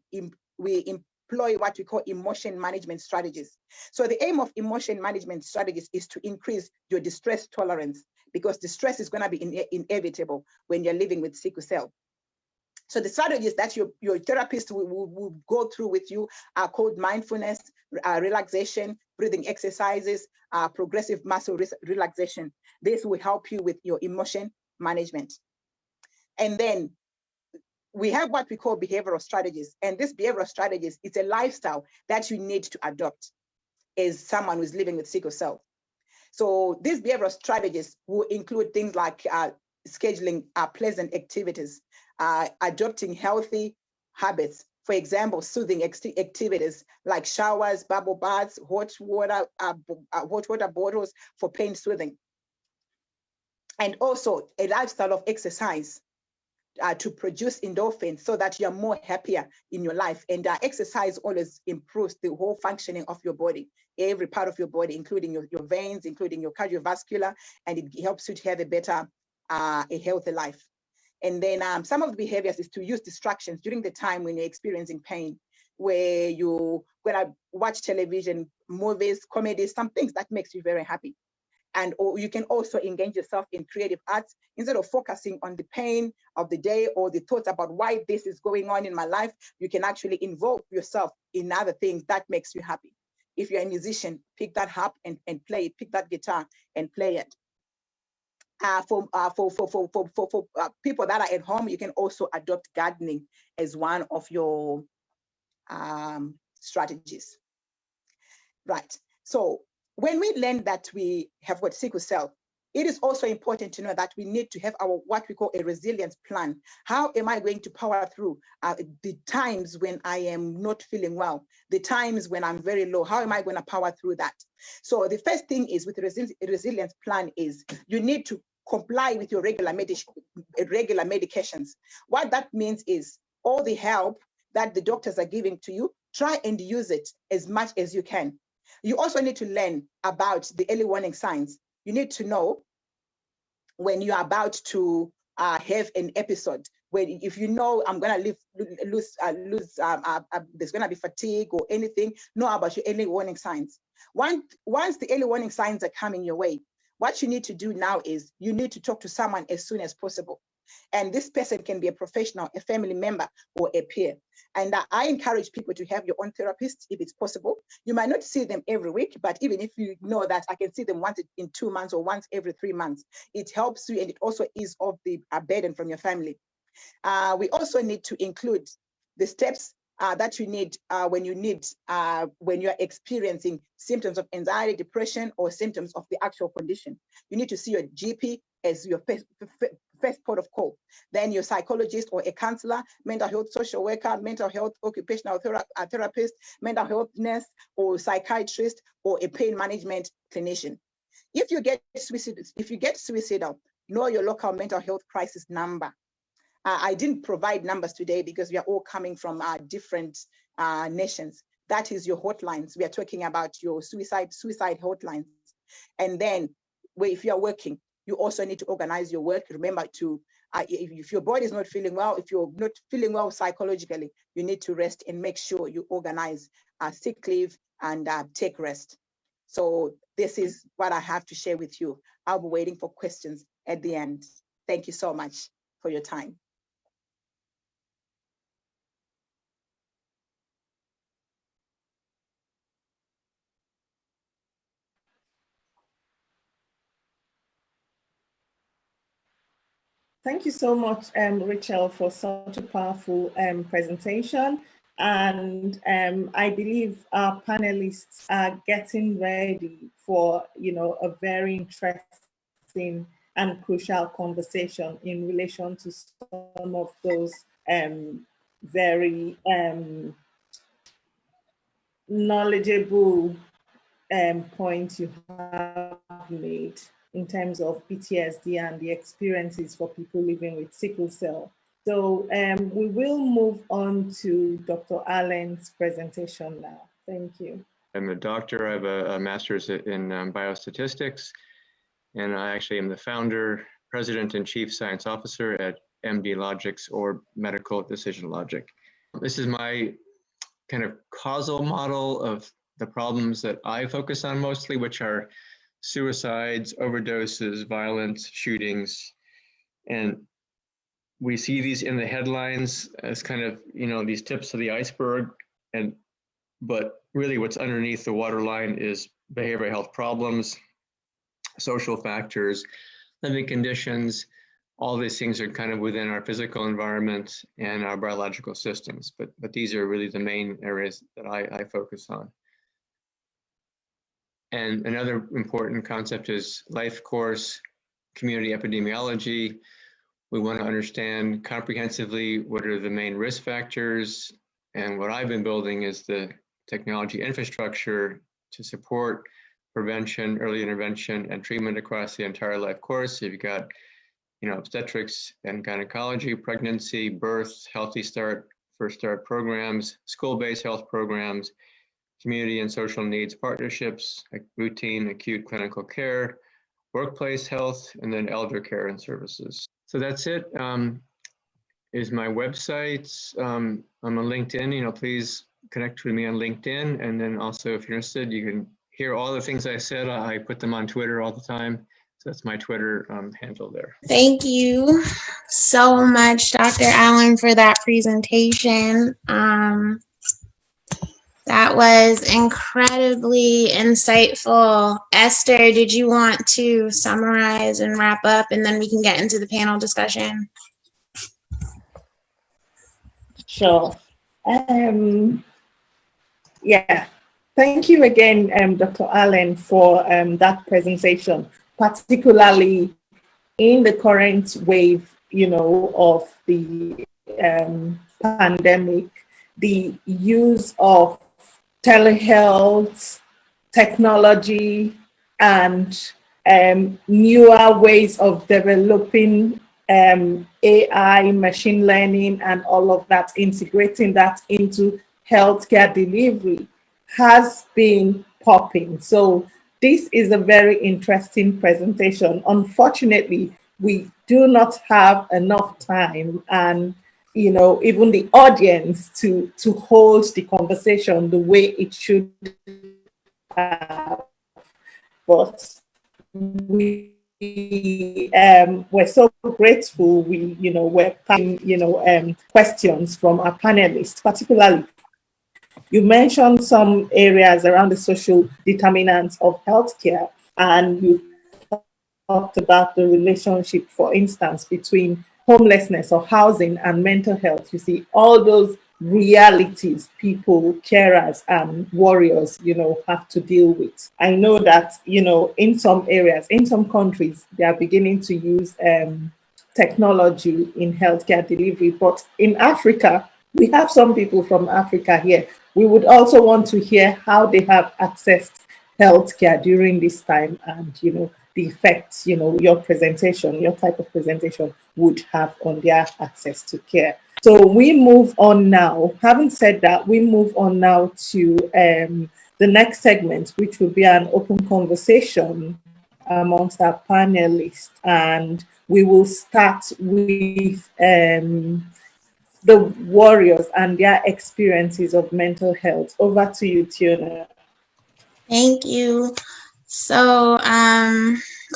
employ what we call emotion management strategies. So the aim of emotion management strategies is to increase your distress tolerance, because distress is going to be inevitable when you're living with sickle cell. So the strategies that your therapist will go through with you are called mindfulness, relaxation, breathing exercises, progressive muscle relaxation. This will help you with your emotion management. And then we have what we call behavioral strategies. And this behavioral strategies, it's a lifestyle that you need to adopt as someone who's living with sickle cell. So these behavioral strategies will include things like scheduling pleasant activities, adopting healthy habits. For example, soothing activities like showers, bubble baths, hot water bottles for pain soothing. And also a lifestyle of exercise to produce endorphins so that you're more happier in your life. And exercise always improves the whole functioning of your body, every part of your body, including your veins, including your cardiovascular, and it helps you to have a better, a healthy life. And then some of the behaviors is to use distractions during the time when you're experiencing pain, where you're gonna watch television, movies, comedies, some things that makes you very happy. And you can also engage yourself in creative arts instead of focusing on the pain of the day or the thoughts about why this is going on in my life. You can actually involve yourself in other things that makes you happy. If you're a musician, pick that harp and play it, pick that guitar and play it. For people that are at home, you can also adopt gardening as one of your strategies. Right, so when we learn that we have got sickle cell, it is also important to know that we need to have our what we call a resilience plan. How am I going to power through the times when I am not feeling well, the times when I'm very low? How am I going to power through that? So the first thing is with resilience plan is you need to comply with your regular medications. What that means is all the help that the doctors are giving to you, try and use it as much as you can. You also need to learn about the early warning signs. You need to know when you're about to have an episode, where if you know I'm going to lose, there's going to be fatigue or anything, know about your early warning signs. Once the early warning signs are coming your way, what you need to do now is you need to talk to someone as soon as possible. And this person can be a professional, a family member, or a peer. And I encourage people to have your own therapist if it's possible. You might not see them every week, but even if you know that I can see them once in 2 months or once every 3 months, it helps you and it also eases off the burden from your family. We also need to include the steps that you need when you're experiencing symptoms of anxiety, depression, or symptoms of the actual condition. You need to see your GP as your first port of call, then your psychologist or a counselor, mental health social worker, mental health occupational therapist, mental health nurse or psychiatrist, or a pain management clinician. If you get suicidal, know your local mental health crisis number. I didn't provide numbers today because we are all coming from different nations. That is your hotlines. We are talking about your suicide hotlines. And then if you are working, you also need to organize your work. Remember to, if your body is not feeling well, if you're not feeling well psychologically, you need to rest and make sure you organize sick leave and take rest. So this is what I have to share with you. I'll be waiting for questions at the end. Thank you so much for your time. Thank you so much, Rachel, for such a powerful presentation. And I believe our panelists are getting ready for, a very interesting and crucial conversation in relation to some of those very knowledgeable points you have made in terms of PTSD and the experiences for people living with sickle cell. So we will move on to Dr. Allen's presentation now. Thank you. I'm a doctor. I have a master's in biostatistics, and I actually am the founder, president, and chief science officer at MD Logics, or Medical Decision Logic. This is my kind of causal model of the problems that I focus on mostly, which are suicides, overdoses, violence, shootings. And we see these in the headlines as kind of, these tips of the iceberg. But really what's underneath the waterline is behavioral health problems, social factors, living conditions. All these things are kind of within our physical environment and our biological systems. But these are really the main areas that I focus on. And another important concept is life course community epidemiology. We want to understand comprehensively what are the main risk factors. And what I've been building is the technology infrastructure to support prevention, early intervention, and treatment across the entire life course. So you've got, obstetrics and gynecology, pregnancy, birth, healthy start, first start programs, school-based health programs, community and social needs partnerships, like routine, acute clinical care, workplace health, and then elder care and services. So that's it. Is my website. I'm on LinkedIn. Please connect with me on LinkedIn. And then also, if you're interested, you can hear all the things I said. I put them on Twitter all the time. So that's my Twitter handle there. Thank you so much, Dr. Allen, for that presentation. That was incredibly insightful. Esther, did you want to summarize and wrap up, and then we can get into the panel discussion? Sure. Yeah. Thank you again, Dr. Allen, for that presentation, particularly in the current wave, of the pandemic, the use of telehealth, technology, and newer ways of developing AI, machine learning, and all of that, integrating that into healthcare delivery has been popping. So this is a very interesting presentation. Unfortunately, we do not have enough time and even the audience to hold the conversation the way it should have. But we're so grateful we're passing questions from our panelists. Particularly, you mentioned some areas around the social determinants of healthcare, and you talked about the relationship, for instance, between homelessness or housing and mental health. You see, all those realities people, carers and warriors, have to deal with. I know that, in some areas, in some countries, they are beginning to use technology in healthcare delivery. But in Africa, we have some people from Africa here. We would also want to hear how they have accessed healthcare during this time, and, the effects, your presentation, your type of presentation would have on their access to care. So we move on now. Having said that, we move on now to the next segment, which will be an open conversation amongst our panelists. And we will start with the warriors and their experiences of mental health. Over to you, Tiona. Thank you. So,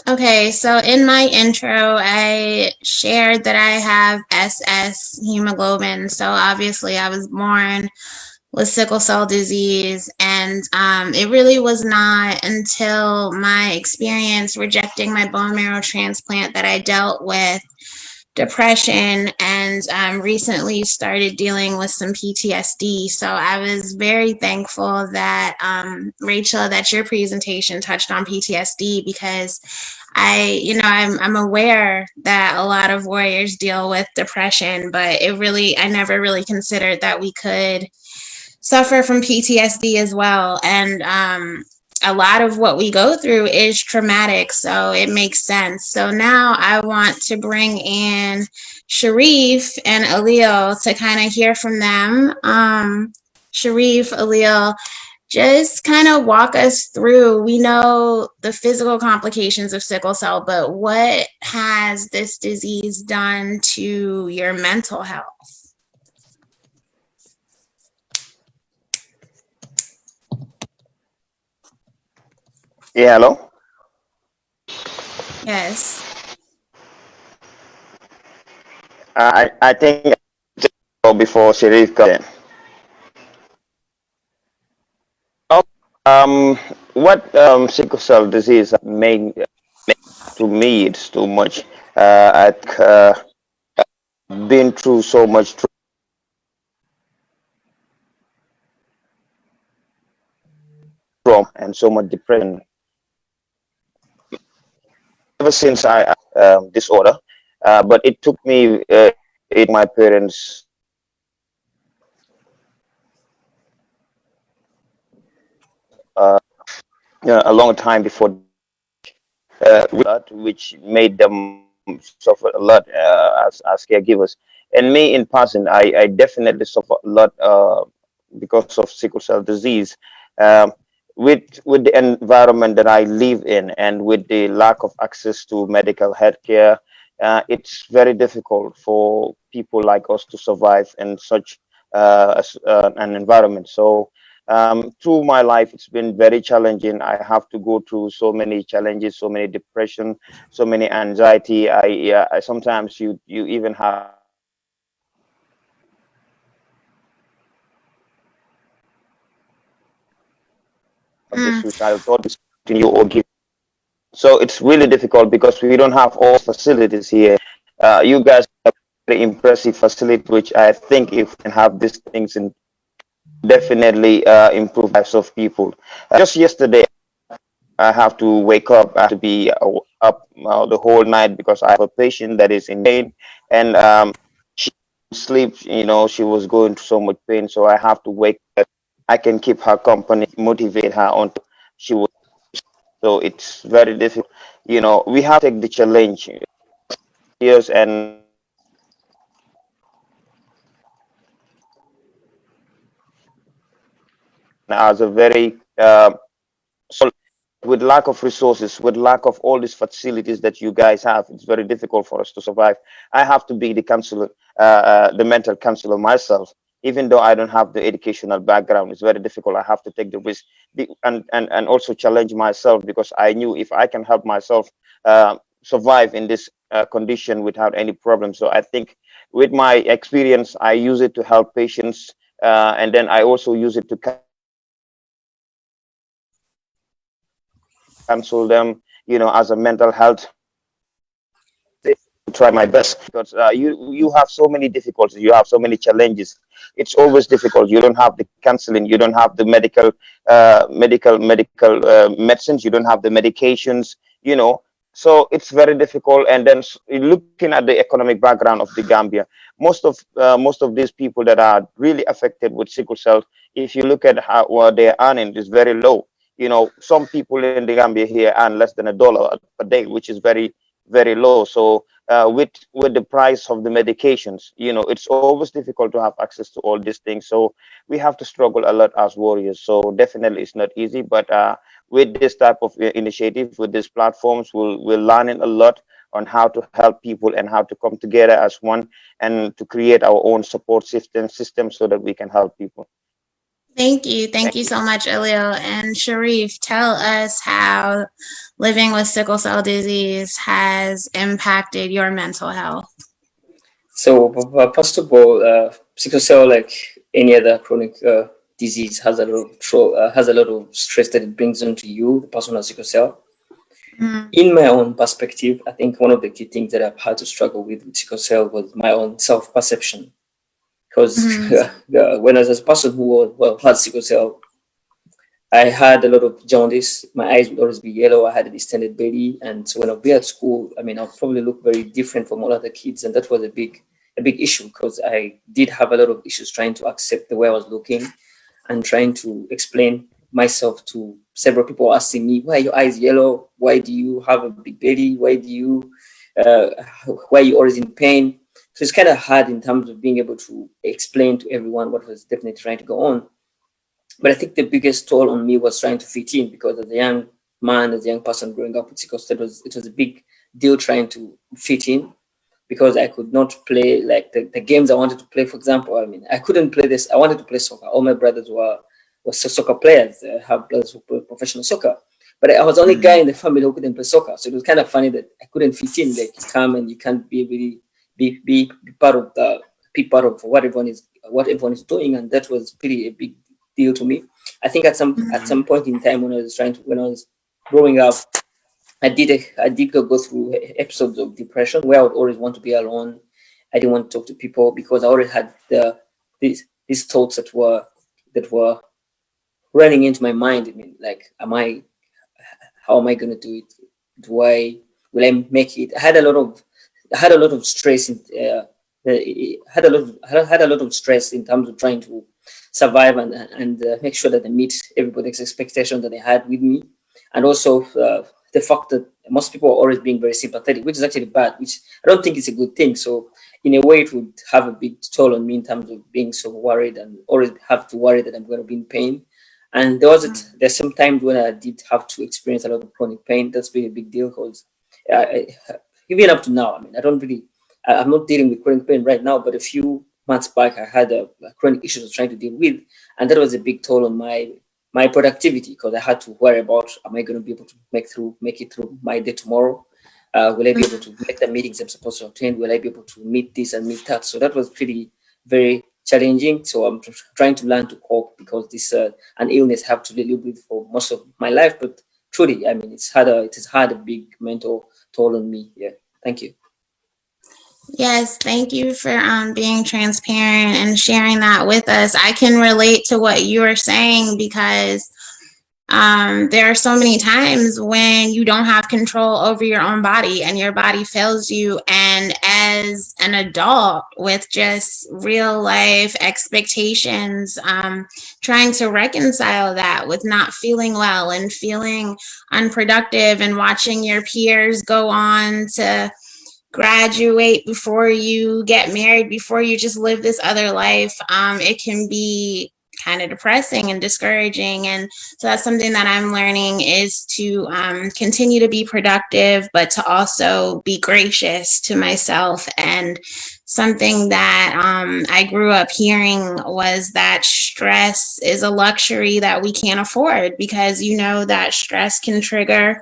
okay, so in my intro, I shared that I have SS hemoglobin. So obviously I was born with sickle cell disease, and it really was not until my experience rejecting my bone marrow transplant that I dealt with depression, and recently started dealing with some PTSD. So I was very thankful that Rachel, that your presentation touched on PTSD, because I'm aware that a lot of warriors deal with depression, but I never really considered that we could suffer from PTSD as well. And a lot of what we go through is traumatic, so it makes sense. So now I want to bring in Sharif and Alil to kind of hear from them. Sharif, Alil, just kind of walk us through. We know the physical complications of sickle cell, but what has this disease done to your mental health? Yeah, hello? Yes. I think before Sharif comes in. What sickle cell disease make to me, it's too much. I've been through so much. from and so much depression. Ever since I disorder, but it took me my parents a long time before which made them suffer a lot as caregivers. And me in person, I definitely suffer a lot because of sickle cell disease. Um, with the environment that I live in and with the lack of access to medical health care, it's very difficult for people like us to survive in such an environment. So through my life, it's been very challenging. I have to go through so many challenges, so many depression, so many anxiety. I sometimes you even have the suicidal thoughts in you or give. So it's really difficult because we don't have all facilities here. You guys have very impressive facility, which I think if we can have these things in definitely improve lives of people. Just yesterday, I have to wake up. I have to be up the whole night because I have a patient that is in pain, and she sleep. You know, she was going through so much pain, so I have to wake up. I can keep her company, motivate her on. She was so it's very difficult. You know, we have to take the challenge. Years and as a very with lack of resources, with lack of all these facilities that you guys have, it's very difficult for us to survive. I have to be the counselor, the mental counselor myself, even though I don't have the educational background. It's very difficult. I have to take the risk and also challenge myself because I knew if I can help myself survive in this condition without any problem. So I think with my experience, I use it to help patients, and then I also use it to counsel them, you know, as a mental health. Try my best because you have so many difficulties, you have so many challenges. It's always difficult. You don't have the counseling, you don't have the medical medicines, you don't have the medications, you know. So it's very difficult. And then looking at the economic background of the Gambia, most of these people that are really affected with sickle cell, if you look at how what they're earning is very low. You know, some people in the Gambia here earn less than $1 a day, which is very low. So with the price of the medications, you know, it's always difficult to have access to all these things. So we have to struggle a lot as warriors. So definitely it's not easy, but with this type of initiative, with these platforms, we're learning a lot on how to help people and how to come together as one and to create our own support system so that we can help people. Thank you. Thank you so much, Elio. And Sharif, tell us how living with sickle cell disease has impacted your mental health. So, first of all, sickle cell, like any other chronic disease, has a lot of stress that it brings onto you, the person with sickle cell. In my own perspective, I think one of the key things that I've had to struggle with sickle cell was my own self-perception. Because when I was a person who had sickle cell, I had a lot of jaundice. My eyes would always be yellow. I had a distended belly, and so when I'd be at school, I mean, I'll probably look very different from all other kids, and that was a big issue because I did have a lot of issues trying to accept the way I was looking, and trying to explain myself to several people asking me, "Why are your eyes yellow? Why do you have a big belly? Why are you always in pain?" So it's kind of hard in terms of being able to explain to everyone what was definitely trying to go on. But I think the biggest toll on me was trying to fit in because as a young man, as a young person growing up with sickle cell, it was a big deal trying to fit in because I could not play like the games I wanted to play. For example, I mean, I couldn't play this. I wanted to play soccer. All my brothers were soccer players. I have brothers who play professional soccer. But I was the only guy in the family who couldn't play soccer. So it was kind of funny that I couldn't fit in. Like you come and you can't be part of what everyone is doing, and that was pretty a big deal to me. I think at some point in time when I was growing up, I did go through episodes of depression where I would always want to be alone. I didn't want to talk to people because I already had these thoughts that were running into my mind. I mean, like, how am I going to do it? Will I make it? I had a lot of stress had a lot of stress in terms of trying to survive and make sure that I meet everybody's expectation that they had with me, and also the fact that most people are always being very sympathetic, which is actually bad, which I don't think is a good thing. So in a way, it would have a big toll on me in terms of being so worried and always have to worry that I'm going to be in pain. And there's some times when I did have to experience a lot of chronic pain. That's been a big deal because even up to now, I mean, I'm not dealing with chronic pain right now, but a few months back, I had a chronic issue I was trying to deal with, and that was a big toll on my productivity because I had to worry about, am I going to be able to make it through my day tomorrow? Will I be able to make the meetings I'm supposed to attend? Will I be able to meet this and meet that? So that was pretty very challenging. So I'm trying to learn to cope because this an illness I have to live with for most of my life. But truly, I mean, it has had a big mental toll on me. Yeah, thank you. Yes, thank you for being transparent and sharing that with us. I can relate to what you are saying because there are so many times when you don't have control over your own body and your body fails you. And as an adult with just real life expectations, trying to reconcile that with not feeling well and feeling unproductive and watching your peers go on to graduate before you get married, before you just live this other life, it can be kind of depressing and discouraging. And so that's something that I'm learning is to continue to be productive, but to also be gracious to myself. And something that I grew up hearing was that stress is a luxury that we can't afford because that stress can trigger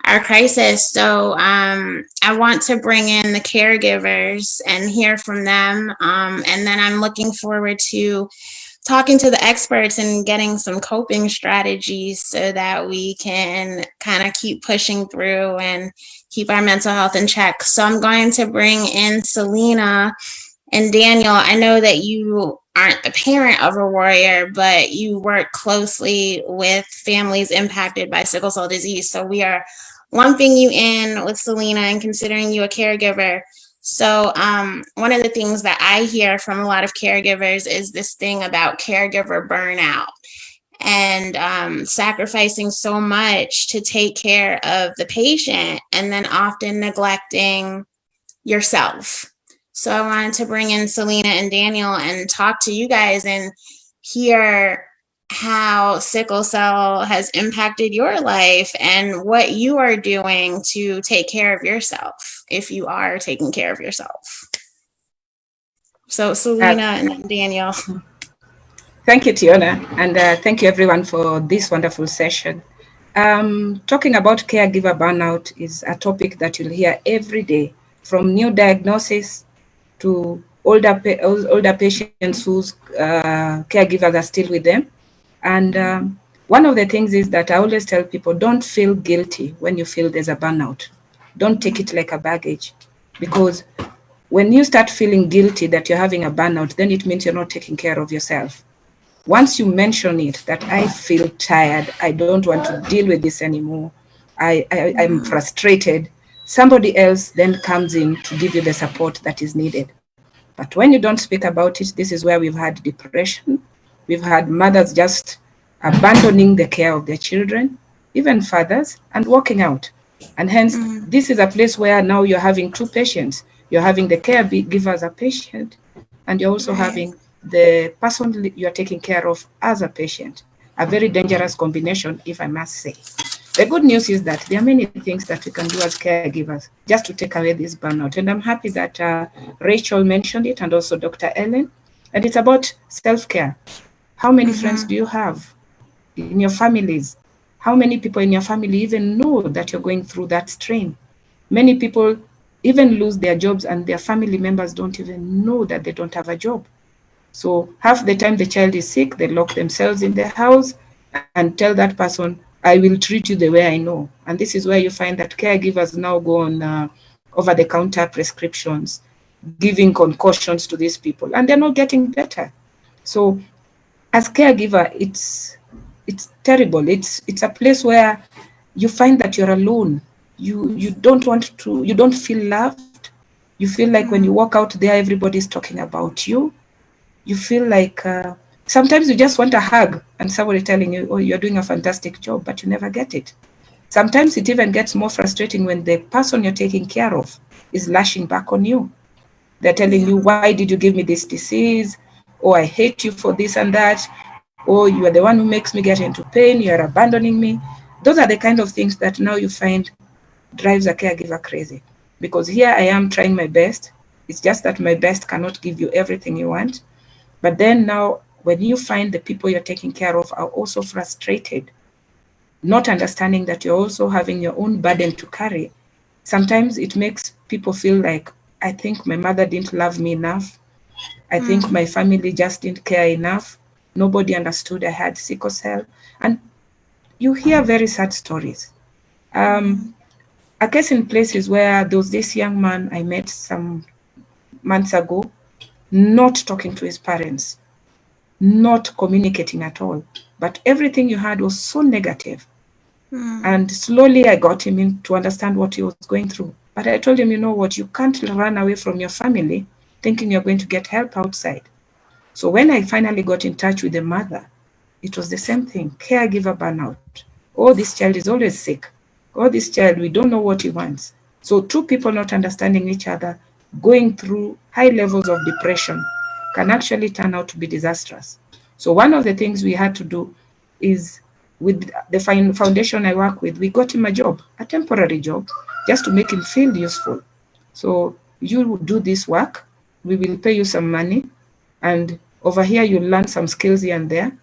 our crisis. So I want to bring in the caregivers and hear from them. And then I'm looking forward to talking to the experts and getting some coping strategies so that we can kind of keep pushing through and keep our mental health in check. So I'm going to bring in Selena and Daniel. I know that you aren't the parent of a warrior, but you work closely with families impacted by sickle cell disease. So we are lumping you in with Selena and considering you a caregiver. So one of the things that I hear from a lot of caregivers is this thing about caregiver burnout and sacrificing so much to take care of the patient and then often neglecting yourself. So I wanted to bring in Selena and Daniel and talk to you guys and hear how sickle cell has impacted your life and what you are doing to take care of yourself, if you are taking care of yourself. So Selena and Daniel. Thank you, Tiona, and thank you everyone for this wonderful session. Talking about caregiver burnout is a topic that you'll hear every day, from new diagnosis to older patients whose caregivers are still with them. And one of the things is that I always tell people, don't feel guilty when you feel there's a burnout. Don't take it like a baggage, because when you start feeling guilty that you're having a burnout, then it means you're not taking care of yourself. Once you mention it, that I feel tired, I don't want to deal with this anymore, I'm frustrated, somebody else then comes in to give you the support that is needed. But when you don't speak about it, this is where we've had depression. We've had mothers just abandoning the care of their children, even fathers, and walking out. And hence, this is a place where now you're having two patients. You're having the caregiver as a patient, and you're also having the person you're taking care of as a patient. A very dangerous combination, if I must say. The good news is that there are many things that we can do as caregivers just to take away this burnout. And I'm happy that Rachel mentioned it, and also Dr. Ellen. And it's about self-care. How many friends do you have in your families? How many people in your family even know that you're going through that strain? Many people even lose their jobs and their family members don't even know that they don't have a job. So half the time the child is sick, they lock themselves in their house and tell that person, I will treat you the way I know. And this is where you find that caregivers now go on over-the-counter prescriptions, giving concussions to these people, and they're not getting better. So as caregiver, it's it's terrible. It's a place where you find that you're alone. You don't feel loved. You feel like when you walk out there, everybody's talking about you. You feel like sometimes you just want a hug and somebody telling you, oh, you're doing a fantastic job, but you never get it. Sometimes it even gets more frustrating when the person you're taking care of is lashing back on you. They're telling you, why did you give me this disease? Oh, I hate you for this and that. Oh, you are the one who makes me get into pain. You are abandoning me. Those are the kind of things that now you find drives a caregiver crazy. Because here I am trying my best. It's just that my best cannot give you everything you want. But then now, when you find the people you're taking care of are also frustrated, not understanding that you're also having your own burden to carry, sometimes it makes people feel like, I think my mother didn't love me enough. I think my family just didn't care enough. Nobody understood I had sickle cell. And you hear very sad stories. A case in places where there was this young man I met some months ago, not talking to his parents, not communicating at all. But everything you had was so negative. And slowly I got him in to understand what he was going through. But I told him, you know what, you can't run away from your family thinking you're going to get help outside. So when I finally got in touch with the mother, it was the same thing, caregiver burnout. Oh, this child is always sick. Oh, this child, we don't know what he wants. So two people not understanding each other, going through high levels of depression can actually turn out to be disastrous. So one of the things we had to do is, with the foundation I work with, we got him a job, a temporary job, just to make him feel useful. So you do this work, we will pay you some money, and over here you'll learn some skills here and there.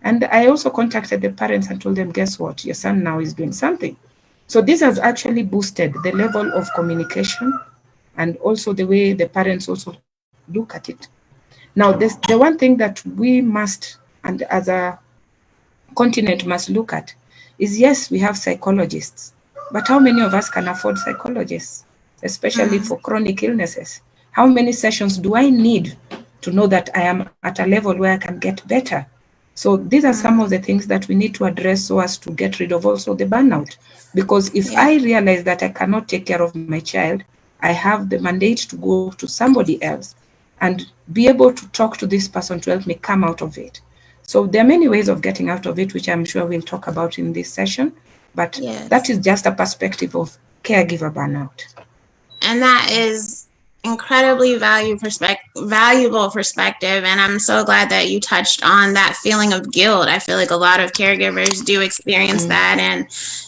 And I also contacted the parents and told them, guess what, your son now is doing something. So this has actually boosted the level of communication and also the way the parents also look at it. Now, the one thing that we must, and as a continent must look at, is yes, we have psychologists, but how many of us can afford psychologists, especially for chronic illnesses? How many sessions do I need to know that I am at a level where I can get better? So these are some of the things that we need to address so as to get rid of also the burnout. Because if I realize that I cannot take care of my child, I have the mandate to go to somebody else and be able to talk to this person to help me come out of it. So there are many ways of getting out of it, which I'm sure we'll talk about in this session. But that is just a perspective of caregiver burnout. And that is incredibly valuable perspective. And I'm so glad that you touched on that feeling of guilt. I feel like a lot of caregivers do experience that. And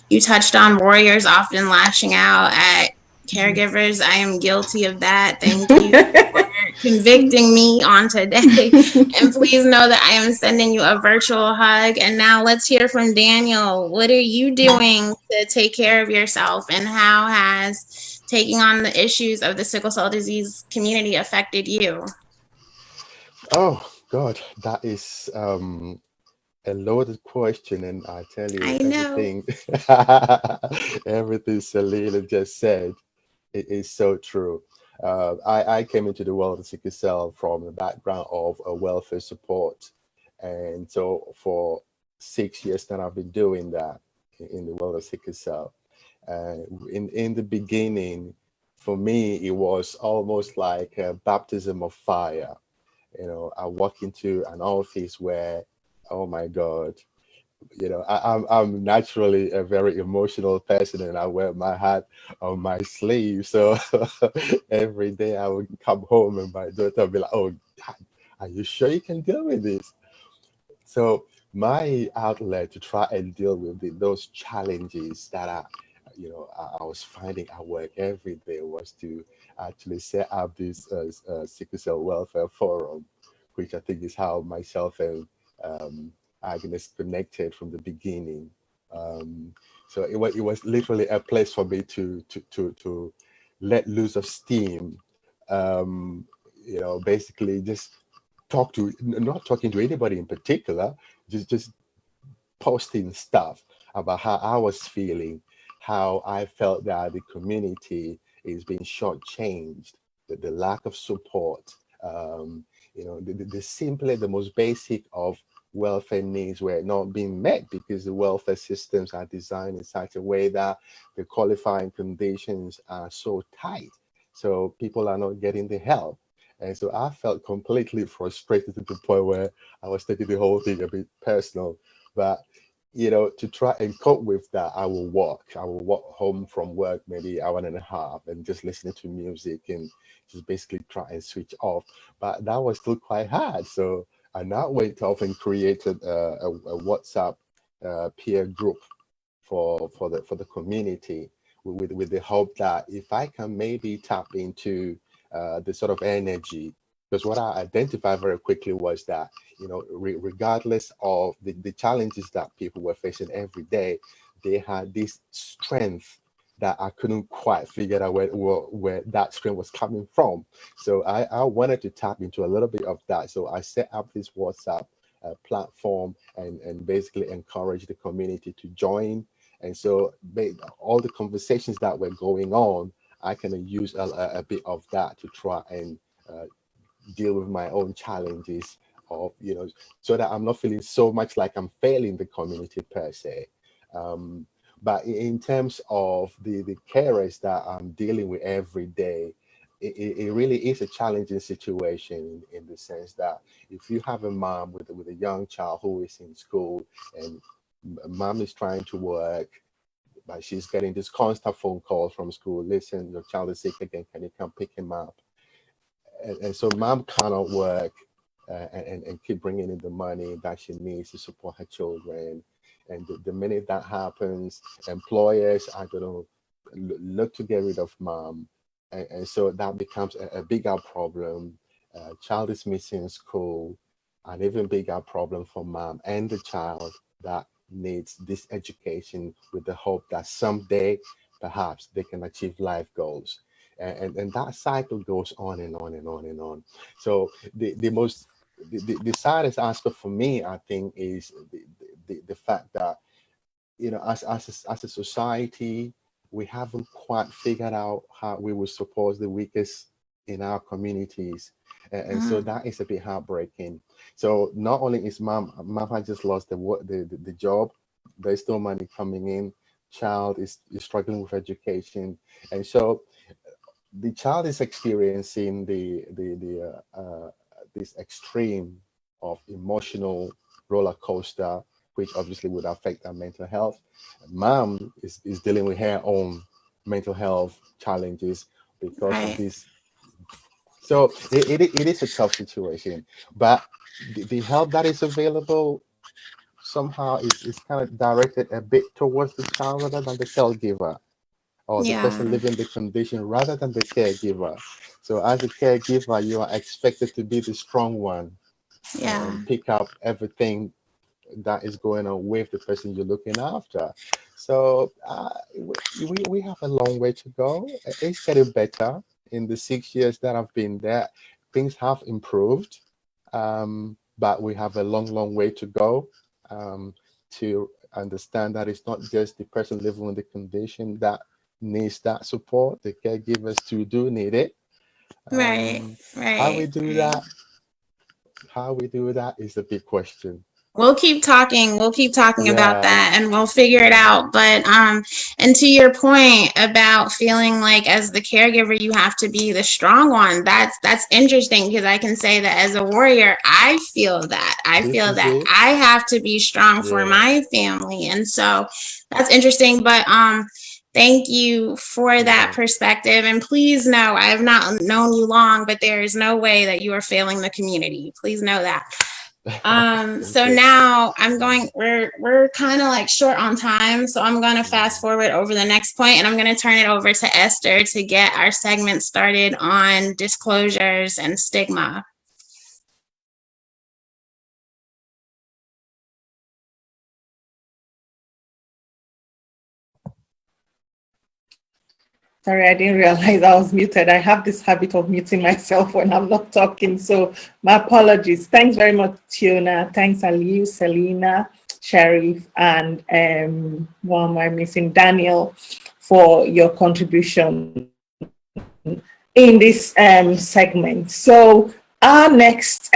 you touched on warriors often lashing out at caregivers. I am guilty of that. Thank you for convicting me on today. And please know that I am sending you a virtual hug. And now let's hear from Daniel. What are you doing to take care of yourself, and how has taking on the issues of the sickle cell disease community affected you? Oh God, that is a loaded question, and I tell you, everything everything Selena just said, it is so true. I came into the world of sickle cell from the background of a welfare support, and so for 6 years now I've been doing that in the world of sickle cell. In the beginning, for me, it was almost like a baptism of fire. You know, I walk into an office where, oh my God, you know, I'm naturally a very emotional person, and I wear my heart on my sleeve. So every day I would come home and my daughter would be like, "Oh, Dad, are you sure you can deal with this?" So my outlet to try and deal with those challenges that I was finding at work every day was to actually set up this sickle cell welfare forum, which I think is how myself and Agnes connected from the beginning. So it was literally a place for me to let loose of steam. Basically just not talking to anybody in particular, just posting stuff about how I was feeling, how I felt that the community is being shortchanged, the lack of support, the simpler, the most basic of welfare needs were not being met because the welfare systems are designed in such a way that the qualifying conditions are so tight. So people are not getting the help. And so I felt completely frustrated to the point where I was taking the whole thing a bit personal. But, to try and cope with that, I will walk home from work, maybe an hour and a half, and just listening to music and just basically try and switch off. But that was still quite hard. So I now went off and created a WhatsApp peer group for the community with the hope that if I can maybe tap into the sort of energy, because what I identified very quickly was that, regardless of the challenges that people were facing every day, they had this strength that I couldn't quite figure out where that strength was coming from. So I wanted to tap into a little bit of that. So I set up this WhatsApp platform and basically encourage the community to join. And so all the conversations that were going on, I can use a bit of that to try and deal with my own challenges of, so that I'm not feeling so much like I'm failing the community per se. But in terms of the carers that I'm dealing with every day, it really is a challenging situation in the sense that if you have a mom with a young child who is in school and mom is trying to work, but she's getting this constant phone call from school, listen, your child is sick again, can you come pick him up? And so mom cannot work and keep bringing in the money that she needs to support her children. And the minute that happens, employers are going to look to get rid of mom. And so that becomes a bigger problem. Child is missing school, an even bigger problem for mom and the child that needs this education with the hope that someday perhaps they can achieve life goals. And that cycle goes on and on and on and on. So the saddest aspect for me, I think, is the fact that, as a society, we haven't quite figured out how we will support the weakest in our communities. And so that is a bit heartbreaking. So not only is mom has just lost the job, there's no money coming in, child is struggling with education. And so the child is experiencing this extreme of emotional roller coaster, which obviously would affect our mental health. Mom is dealing with her own mental health challenges because of this. So it is a tough situation, but the help that is available somehow is kind of directed a bit towards the child rather than the caregiver, or the person living the condition rather than the caregiver. So as a caregiver, you are expected to be the strong one and pick up everything that is going on with the person you're looking after. So we have a long way to go. It's getting better. In the 6 years that I've been there, things have improved, but we have a long way to go to understand that it's not just the person living with the condition that needs that support. The caregivers too do need it. Right. How we do that is the big question. We'll keep talking about that, and we'll figure it out. But and to your point about feeling like as the caregiver you have to be the strong one, that's interesting, because I can say that as a warrior, I feel that I have to be strong for my family. And so that's interesting. But thank you for that perspective. And please know, I have not known you long, but there is no way that you are failing the community. Please know that. So now we're kind of like short on time, so I'm going to fast forward over the next point, and I'm going to turn it over to Esther to get our segment started on disclosures and stigma. Sorry, I didn't realize I was muted. I have this habit of muting myself when I'm not talking, so my apologies. Thanks very much, Tiona. Thanks, Aliu, Selena, Sharif, and one am I missing? Daniel, for your contribution in this segment. So our next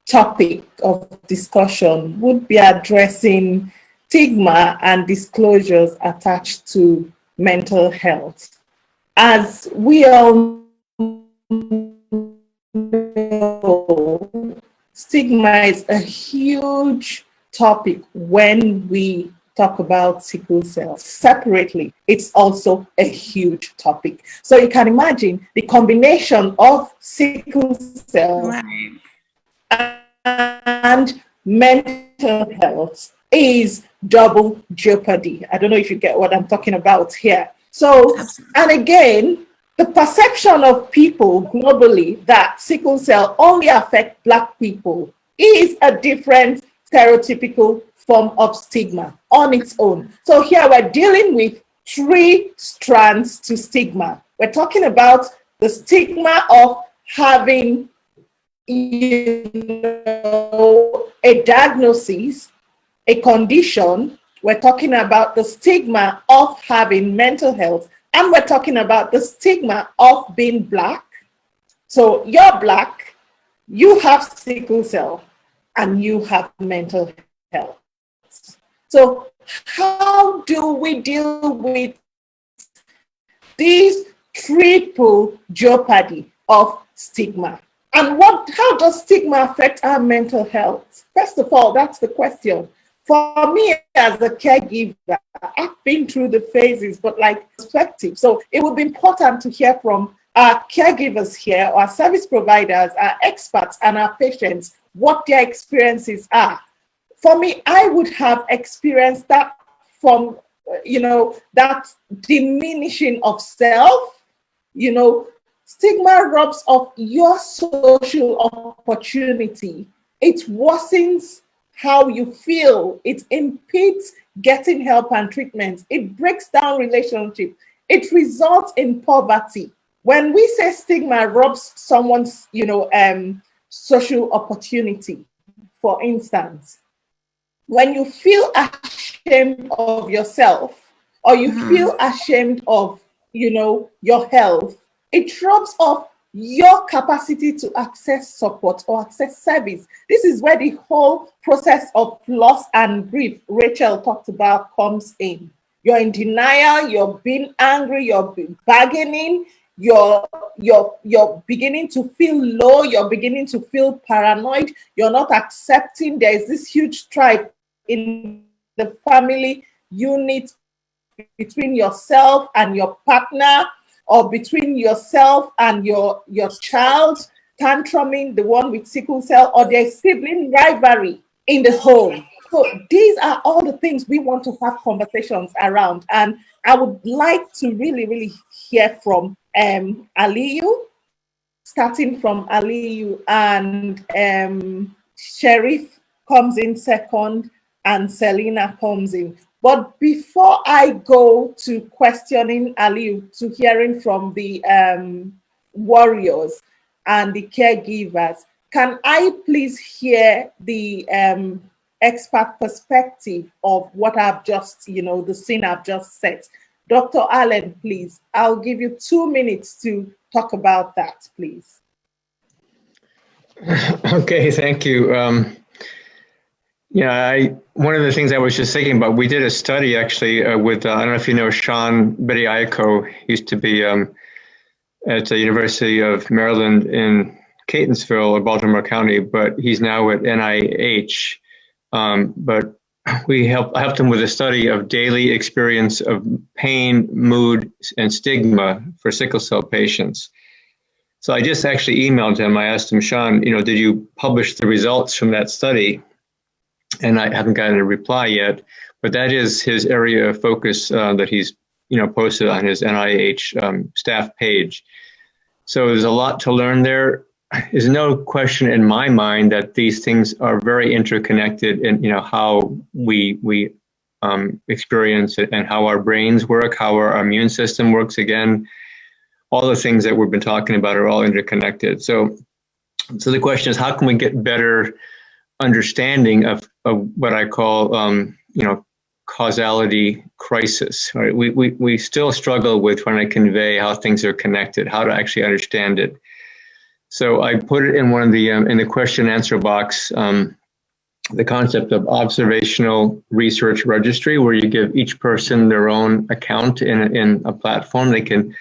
topic of discussion would be addressing stigma and disclosures attached to mental health. As we all know, stigma is a huge topic when we talk about sickle cell. Separately, it's also a huge topic. So you can imagine the combination of sickle cell and mental health is double jeopardy. I don't know if you get what I'm talking about here. So, and again, the perception of people globally that sickle cell only affect Black people is a different stereotypical form of stigma on its own. So here we're dealing with 3 strands to stigma. We're talking about the stigma of having, a diagnosis, a condition. We're talking about the stigma of having mental health, and we're talking about the stigma of being Black. So you're Black, you have sickle cell, and you have mental health. So how do we deal with this triple jeopardy of stigma? And how does stigma affect our mental health? First of all, that's the question. For me as a caregiver, I've been through the phases, but like perspective. So it would be important to hear from our caregivers here, our service providers, our experts, and our patients, what their experiences are. For me, I would have experienced that from, that diminishing of self, stigma robs of your social opportunity. It worsens how you feel. It impedes getting help and treatment. It breaks down relationships. It results in poverty. When we say stigma robs someone's, social opportunity, for instance, when you feel ashamed of yourself or you feel ashamed of, your health, it robs off your capacity to access support or access service. This is where the whole process of loss and grief Rachel talked about comes in. You're in denial, you're being angry, you're bargaining, you're beginning to feel low, you're beginning to feel paranoid, you're not accepting. There's this huge strife in the family unit between yourself and your partner, or between yourself and your child, tantruming, the one with sickle cell, or there's sibling rivalry in the home. So these are all the things we want to have conversations around. And I would like to really, really hear from Aliyu, starting from Aliyu, and Sheriff comes in second, and Selena comes in. But before I go to questioning Aliyu, to hearing from the warriors and the caregivers, can I please hear the expert perspective of what I've just, the scene I've just set? Dr. Allen, please, I'll give you 2 minutes to talk about that, please. Okay, thank you. One of the things I was just thinking about, we did a study actually with, I don't know if you know Sean Bediaco, used to be at the University of Maryland in Catonsville or Baltimore County, but he's now at NIH. But I helped him with a study of daily experience of pain, mood, and stigma for sickle cell patients. So I just actually emailed him. I asked him, Sean, did you publish the results from that study? And I haven't gotten a reply yet, but that is his area of focus that he's, posted on his NIH staff page. So there's a lot to learn there. There's no question in my mind that these things are very interconnected in, how we experience it and how our brains work, how our immune system works. Again, all the things that we've been talking about are all interconnected. So the question is, how can we get better understanding of what I call, causality crisis, right? We still struggle with trying to convey how things are connected, how to actually understand it. So I put it in one of the in the question answer box, the concept of observational research registry, where you give each person their own account in a platform. They can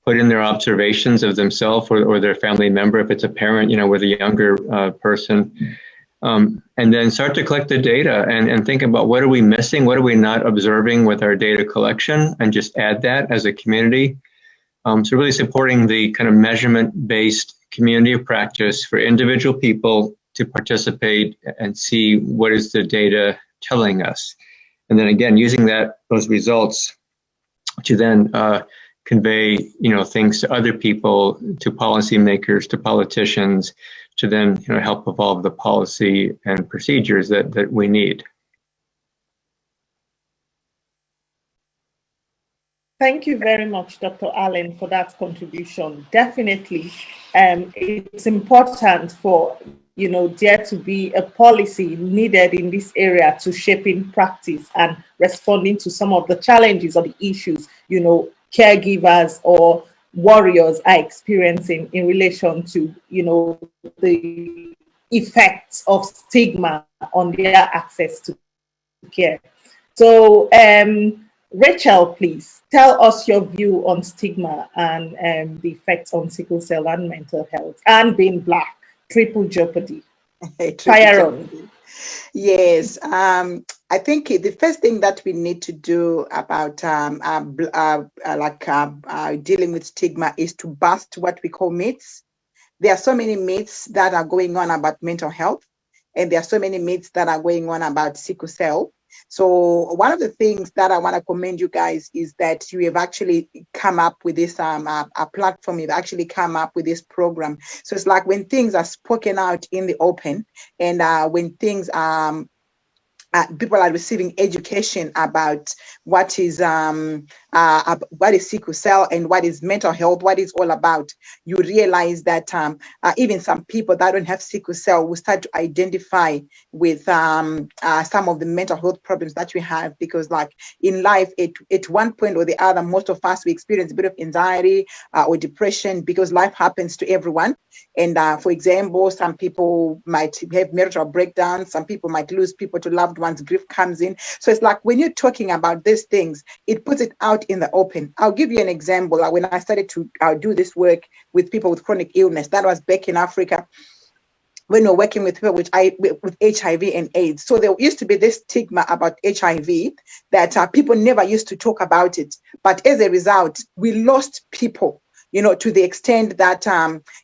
put in their observations of themselves or their family member, if it's a parent, with a younger person, and then start to collect the data and think about what are we missing, what are we not observing with our data collection, and just add that as a community. So really supporting the kind of measurement-based community of practice for individual people to participate and see what is the data telling us. And then again, using those results to then convey, things to other people, to policymakers, to politicians, to then, help evolve the policy and procedures that we need. Thank you very much, Dr. Allen, for that contribution. Definitely, it's important for there to be a policy needed in this area to shaping practice and responding to some of the challenges or the issues, caregivers or warriors are experiencing in relation to, the effects of stigma on their access to care. So, Rachel, please tell us your view on stigma and the effects on sickle cell and mental health and being Black. Triple jeopardy. Fire on. Yes, I think the first thing that we need to do about dealing with stigma is to bust what we call myths. There are so many myths that are going on about mental health, and there are so many myths that are going on about sickle cell. So one of the things that I want to commend you guys is that you have actually come up with this platform. You've actually come up with this program. So it's like when things are spoken out in the open, and when things people are receiving education about what is sickle cell and what is mental health, what it's all about, you realize that even some people that don't have sickle cell will start to identify with some of the mental health problems that we have, because like in life, at one point or the other, most of us, we experience a bit of anxiety or depression because life happens to everyone. And for example, some people might have marital breakdowns, some people might lose people to loved ones, grief comes in. So it's like when you're talking about these things, it puts it out in the open. I'll give you an example. When I started to do this work with people with chronic illness, that was back in Africa, when we're working with people with HIV and AIDS. So there used to be this stigma about HIV that people never used to talk about it. But as a result, we lost people, to the extent that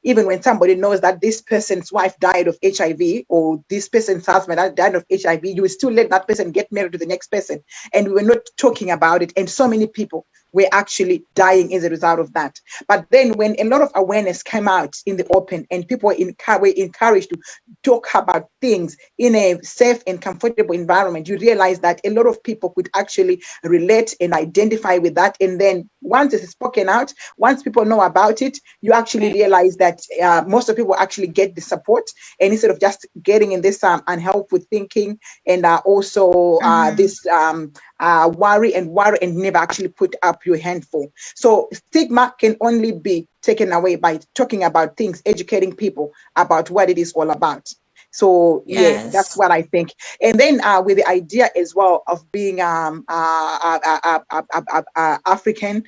even when somebody knows that this person's wife died of HIV or this person's husband died of HIV, you will still let that person get married to the next person. And we were not talking about it. And so many people were actually dying as a result of that. But then when a lot of awareness came out in the open and people were encouraged to talk about things in a safe and comfortable environment, you realize that a lot of people could actually relate and identify with that. And then once it's spoken out, once people know about it, you actually realize that most of people actually get the support, and instead of just getting in this unhelpful thinking and also this worry and never actually put up your handful. So stigma can only be taken away by talking about things, educating people about what it is all about. So yes, that's what I think. And then with the idea as well of being African,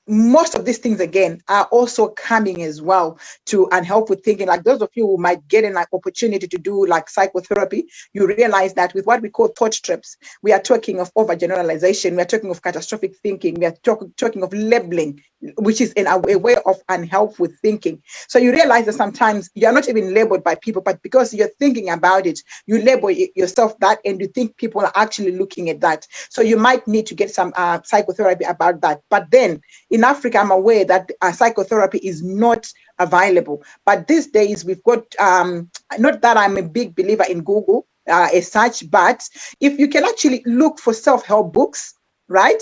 most of these things, again, are also coming as well to unhelpful thinking. Like those of you who might get an opportunity to do like psychotherapy, you realize that with what we call thought trips, we are talking of overgeneralization, we are talking of catastrophic thinking, we are talking of labeling, which is a way of unhelpful thinking. So you realize that sometimes you're not even labeled by people, but because you're thinking about it, you label yourself that, and you think people are actually looking at that. So you might need to get some psychotherapy about that. But then in Africa, I'm aware that psychotherapy is not available. But these days, we've got, not that I'm a big believer in Google as such, but if you can actually look for self-help books, right?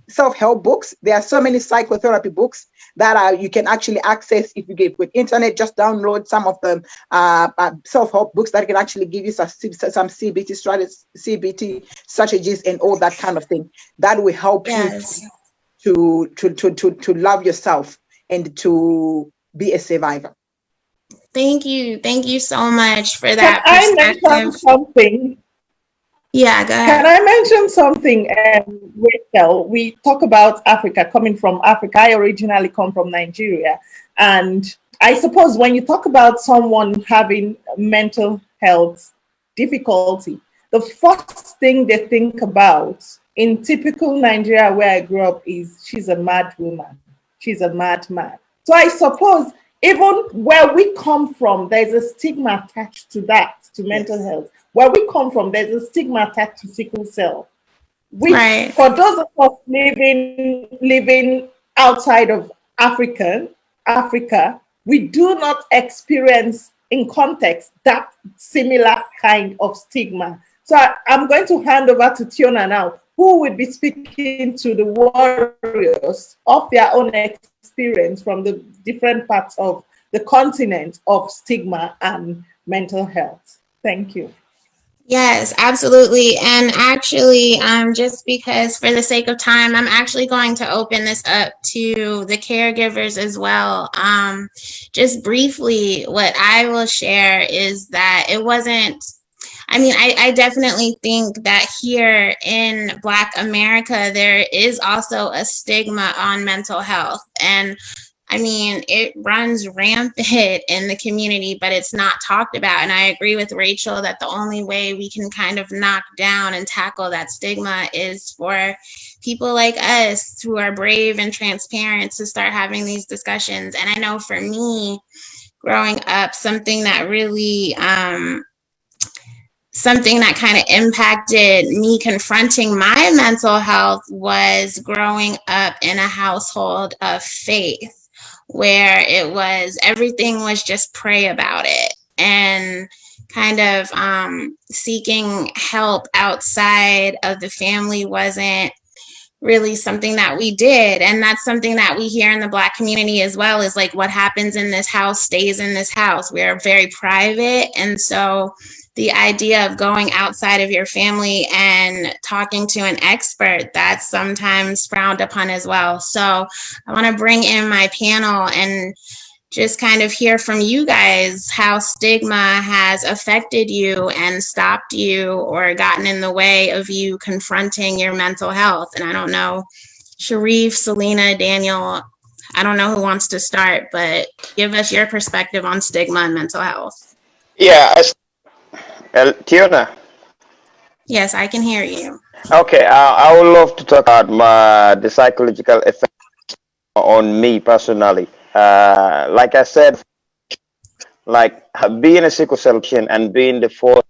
Self-help books. There are so many psychotherapy books that you can actually access if you get with internet. Just download some of the self-help books that can actually give you some CBT strategies and all that kind of thing. That will help you to love yourself and to be a survivor. Thank you. Thank you so much for Can that I mention perspective. something? Yeah, go Can ahead. I mention something, Rachel? We talk about Africa, coming from Africa. I originally come from Nigeria. And I suppose when you talk about someone having mental health difficulty, the first thing they think about in typical Nigeria where I grew up is she's a mad woman. She's a madman. So I suppose even where we come from, there's a stigma attached to that, to mental health. Where we come from, there's a stigma attached to sickle cell, which Right. for those of us living outside of Africa, we do not experience in context that similar kind of stigma. So I'm going to hand over to Tiona now, who will be speaking to the warriors of their own experience from the different parts of the continent of stigma and mental health. Thank you. Yes, absolutely. And actually, just because for the sake of time, I'm actually going to open this up to the caregivers as well. Just briefly, what I will share is that it wasn't, I definitely think that here in Black America, there is also a stigma on mental health. And it runs rampant in the community, but it's not talked about. And I agree with Rachel that the only way we can kind of knock down and tackle that stigma is for people like us who are brave and transparent to start having these discussions. And I know for me, growing up, something that really something that kind of impacted me confronting my mental health was growing up in a household of faith, where it was everything was just pray about it, and kind of seeking help outside of the family wasn't really something that we did. And that's something that we hear in the Black community as well, is like, what happens in this house stays in this house. We're very private. And so the idea of going outside of your family and talking to an expert, that's sometimes frowned upon as well. So I want to bring in my panel and just kind of hear from you guys how stigma has affected you and stopped you or gotten in the way of you confronting your mental health. And I don't know, Sharif, Selena, Daniel, I don't know who wants to start, but give us your perspective on stigma and mental health. Yeah, Tiona. Yes, I can hear you. Okay, I would love to talk about the psychological effect on me personally. Like I said, like being a sickle cell patient and being the fourth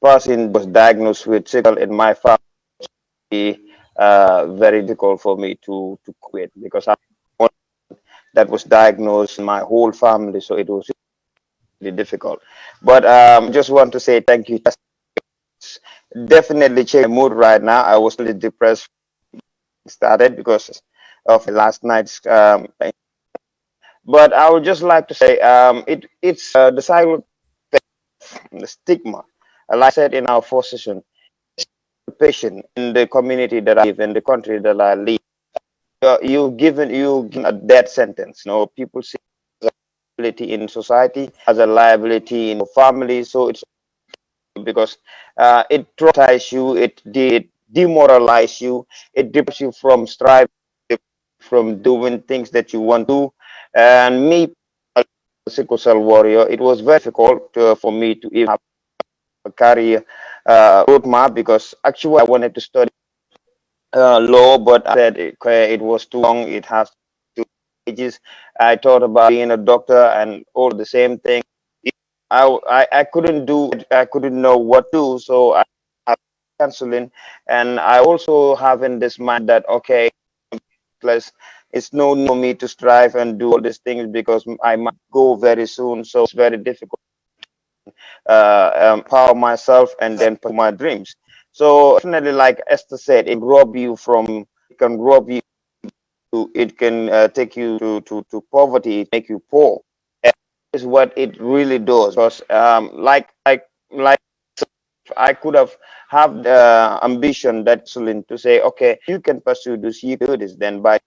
person was diagnosed with sickle in my family, very difficult for me to quit, because I'm one that was diagnosed in my whole family, so it was really difficult. But just want to say thank you. Definitely changed my mood right now. I was really depressed started because of last night's but I would just like to say it's the silent the stigma. Like I said in our first session, patient in the community that I live, in the country that I live, you given a death sentence. You know, people see as a liability in society, as a liability in your family. So it's because it traumatizes you, it demoralizes you, it deprives you from striving, from doing things that you want to do. And me, as a sickle cell warrior, it was very difficult for me to even have a career roadmap, because actually I wanted to study law, but I said it was too long. It has 2 pages. I thought about being a doctor and all the same thing. I couldn't do it. I couldn't know what to do, so I have counseling. And I also have in this mind that, okay, plus it's no need for me to strive and do all these things because I might go very soon, so it's very difficult empower myself and then pursue my dreams. So definitely, like Esther said, it can rob you, it can take you to poverty, it make you poor. And is what it really does. Because like I could have the ambition that Celine to say, okay, you can pursue this, you do this, then by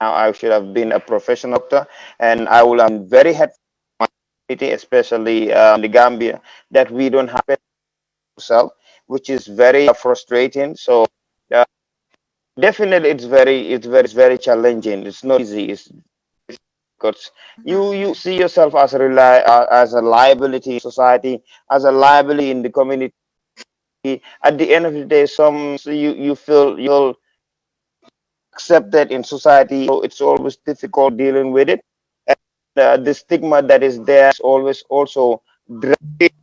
now I should have been a professional doctor, and I will am very happy, especially in the Gambia, that we don't have it ourselves, which is very frustrating. So definitely, it's very challenging. It's not easy. It's because you see yourself as as a liability in society, as a liability in the community. At the end of the day, you feel you'll accepted in society. So it's always difficult dealing with it. And the stigma that is there is always also dragged,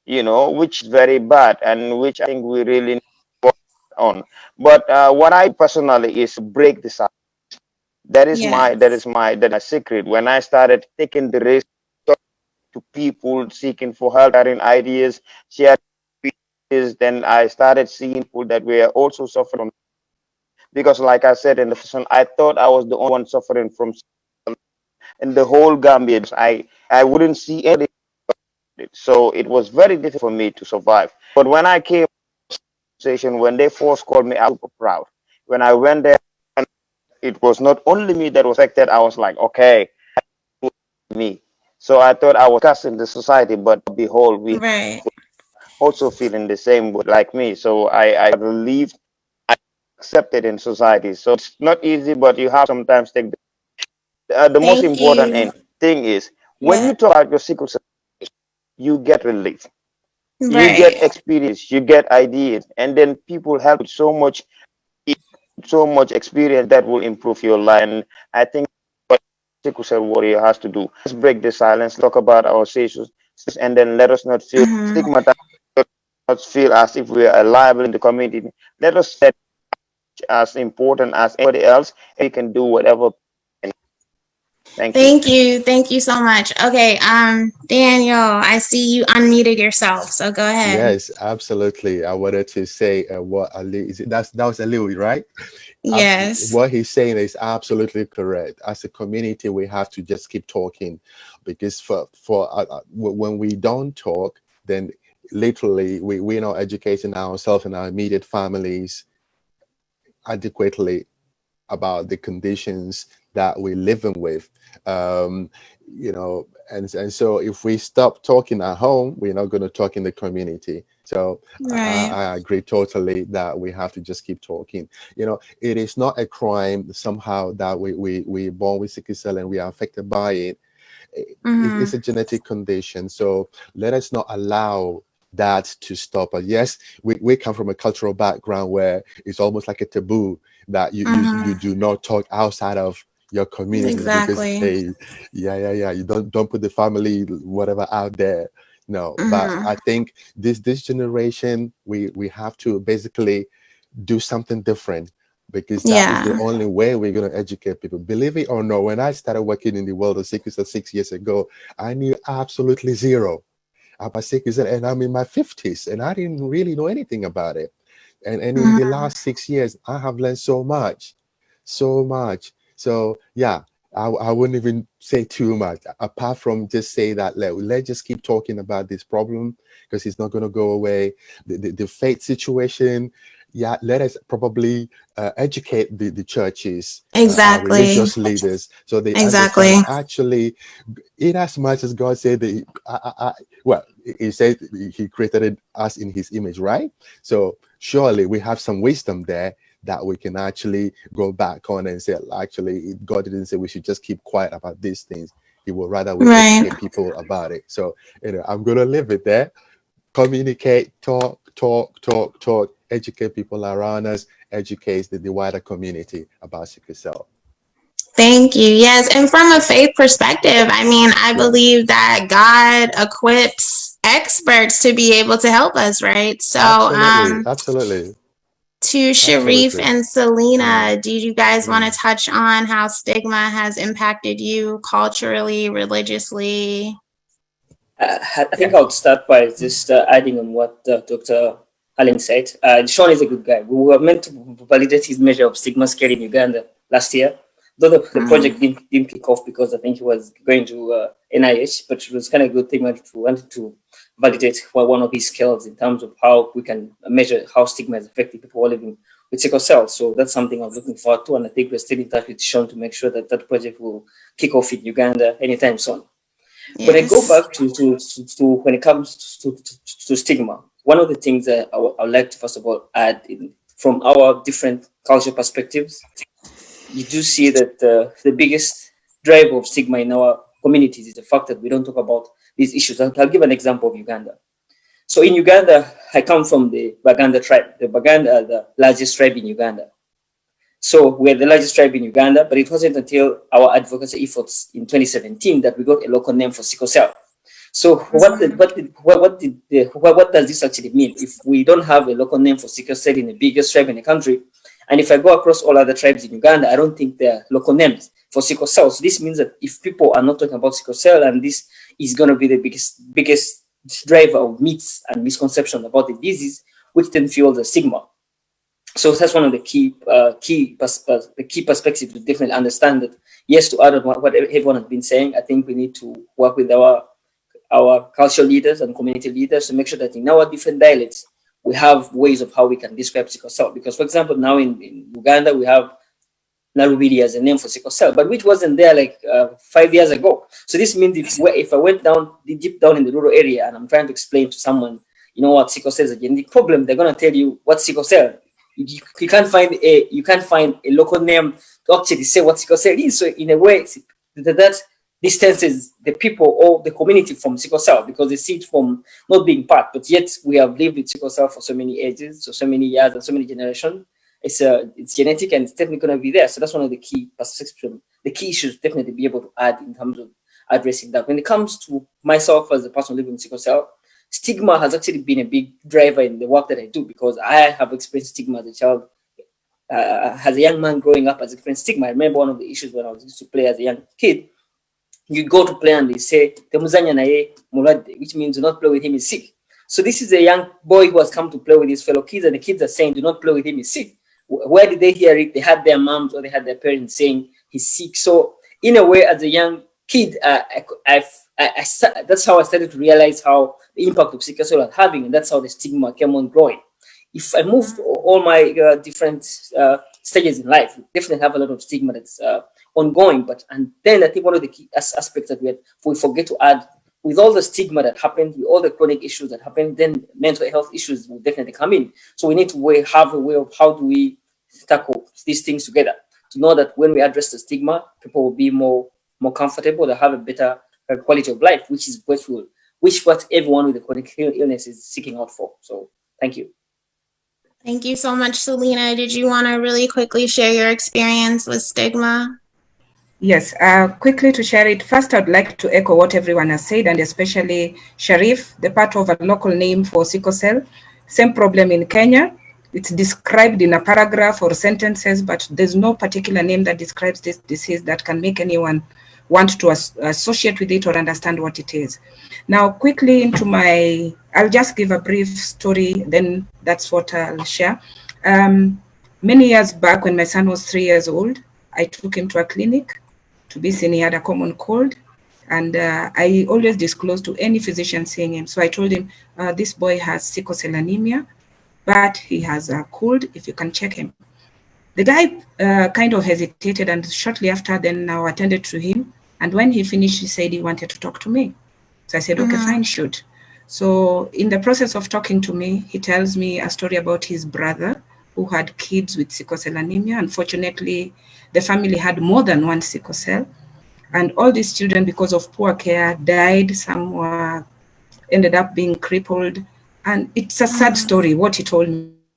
which is very bad, and which I think we really need to work on. But what I personally is break the cycle. That is my secret. When I started taking the risk, to people seeking for help, sharing ideas, sharing ideas, then I started seeing people that were also suffering. Because, like I said in the first one, I thought I was the only one suffering from in the whole Gambia. I wouldn't see any. So it was very difficult for me to survive. But when I came to the station, when they first called me, I was super proud. When I went there, it was not only me that was affected. I was like, okay, me. So I thought I was cussing the society, but behold, we Right. also feeling the same like me. So I relieved, I accepted in society. So it's not easy, but you have sometimes take the most Thank important you. thing is when Yeah. you talk about your sickle cell, you get relief, you get Right. experience, you get ideas, and then people help with so much experience that will improve your life. And I think what sickle cell warrior has to do, let's break the silence, talk about our issues, and then let us not feel Hmm. stigmatized, not feel as if we are liable in the community. Let us set as important as anybody else, and we can do whatever. Thank you. Thank you so much. Okay, Daniel, I see you unmuted yourself, so go ahead. Yes, absolutely. I wanted to say what Ali is. That was Ali, right? Yes. What he's saying is absolutely correct. As a community, we have to just keep talking, because when we don't talk, then literally we're not educating ourselves and our immediate families adequately about the conditions that we're living with. Um, and so if we stop talking at home, we're not going to talk in the community. So Right. I agree totally that we have to just keep talking. It is not a crime somehow that we're born with sickle cell and we are affected by it. It's a genetic condition. So let us not allow that to stop us. Yes, we come from a cultural background where it's almost like a taboo that you do not talk outside of your community, because Exactly. you don't put the family whatever out there. No, but I think this generation, we have to basically do something different, because that is the Yeah. only way we're going to educate people. Believe it or not, when I started working in the world of sickle cell 6 years ago, I knew absolutely zero about sickle cell, and I'm in my 50s and I didn't really know anything about it. And in the last 6 years, I have learned so much. So yeah, I wouldn't even say too much, apart from just say that let's just keep talking about this problem, because it's not going to go away. The faith situation, yeah, let us probably educate the churches, our Exactly. religious leaders, so they Exactly. understand actually, in as much as God said that well, he said he created us in his image, right? So surely we have some wisdom there that we can actually go back on and say, actually, God didn't say we should just keep quiet about these things. He would rather we Right. educate people about it. So, I'm going to leave it there. Communicate, talk, educate people around us, educate the wider community about sickle cell. Thank you. Yes. And from a faith perspective, I mean, I believe that God equips experts to be able to help us, right? So, Absolutely. to Sharif Absolutely. and Selena, do you guys want to touch on how stigma has impacted you culturally, religiously? I think I would start by just adding on what Dr. Allen said. Sean is a good guy. We were meant to validate his measure of stigma scale in Uganda last year, though the project didn't kick off because I think he was going to NIH, but it was kind of a good thing that we wanted to validate one of his scales in terms of how we can measure how stigma is affecting people who are living with sickle cell. So that's something I'm looking forward to, and I think we're still in touch with Sean to make sure that that project will kick off in Uganda anytime soon. Yes. When I go back to when it comes to stigma, one of the things that I would like to first of all add from our different cultural perspectives, you do see that the biggest driver of stigma in our communities is the fact that we don't talk about these issues. I'll give an example of Uganda. So in Uganda, I come from the Baganda tribe. The Baganda are the largest tribe in Uganda. So we're the largest tribe in Uganda, but it wasn't until our advocacy efforts in 2017 that we got a local name for sickle cell. So what does this actually mean? If we don't have a local name for sickle cell in the biggest tribe in the country, and if I go across all other tribes in Uganda, I don't think there are local names for sickle cell. So this means that if people are not talking about sickle cell, and this is going to be the biggest driver of myths and misconceptions about the disease, which then fuels the stigma. So that's one of the key perspectives to definitely understand that. Yes, to add on what everyone has been saying, I think we need to work with our cultural leaders and community leaders to make sure that in our different dialects, we have ways of how we can describe sickle cell. Because, for example, now in Uganda, we have Narubiri as a name for sickle cell, but which wasn't there like 5 years ago. So this means if I went deep down in the rural area and I'm trying to explain to someone, you know what sickle cell is a genetic problem, they're going to tell you what sickle cell. You can't find a local name to actually say what sickle cell is. So in a way, that distances the people or the community from sickle cell, because they see it from not being part. But yet we have lived with sickle cell for so many ages, so many years, and so many generations. It's genetic, and it's definitely going to be there. So that's one of the key perceptions, the key issues definitely be able to add in terms of addressing that. When it comes to myself as a person living with sickle cell, stigma has actually been a big driver in the work that I do, because I have experienced stigma as a child. As a young man growing up, as experienced stigma. I remember one of the issues when I was used to play as a young kid. You go to play and they say, which means do not play with him, he's sick. So this is a young boy who has come to play with his fellow kids, and the kids are saying, do not play with him, he's sick. Where did they hear it? They had their moms or they had their parents saying he's sick. So in a way, as a young kid, that's how I started to realize how the impact of sickle cell was having, and that's how the stigma came on growing. If I moved all my different stages in life, we definitely have a lot of stigma that's ongoing. And then I think one of the key aspects that we forget to add, with all the stigma that happened, with all the chronic issues that happened, then mental health issues will definitely come in. So we need to have a way of how do we tackle these things together, to know that when we address the stigma, people will be more comfortable, they'll have a better quality of life, which is what everyone with a chronic illness is seeking out for. So thank you. Thank you so much, Selena. Did you want to really quickly share your experience with stigma? Yes, quickly to share it. First, I'd like to echo what everyone has said, and especially Sharif, the part of a local name for sickle cell. Same problem in Kenya. It's described in a paragraph or sentences, but there's no particular name that describes this disease that can make anyone want to associate with it or understand what it is. Now, quickly I'll just give a brief story, then that's what I'll share. Many years back, when my son was 3 years old, I took him to a clinic to be seen. He had a common cold, and I always disclose to any physician seeing him. So I told him, this boy has sickle cell anemia, but he has a cold, if you can check him. The guy kind of hesitated, and shortly after then I attended to him. And when he finished, he said he wanted to talk to me. So I said, okay, fine, shoot. So in the process of talking to me, he tells me a story about his brother who had kids with sickle cell anemia. Unfortunately, the family had more than one sickle cell. And all these children, because of poor care, died. Some ended up being crippled. And it's a sad story, what he told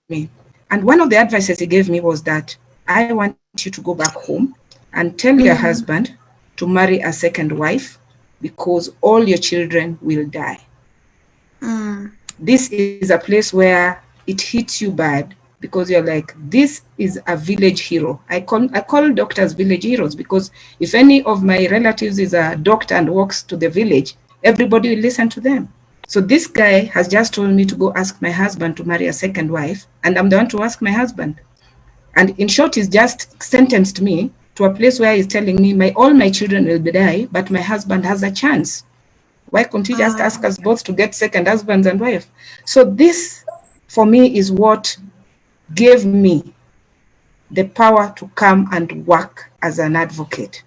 me. And one of the advices he gave me was that I want you to go back home and tell your husband to marry a second wife, because all your children will die. This is a place where it hits you bad, because you're like, this is a village hero. I call doctors village heroes, because if any of my relatives is a doctor and walks to the village, everybody will listen to them. So this guy has just told me to go ask my husband to marry a second wife, and I'm the one to ask my husband. And in short, he's just sentenced me to a place where he's telling me all my children will die, but my husband has a chance. Why couldn't he just ask us both to get second husbands and wife? So this, for me, is what gave me the power to come and work as an advocate.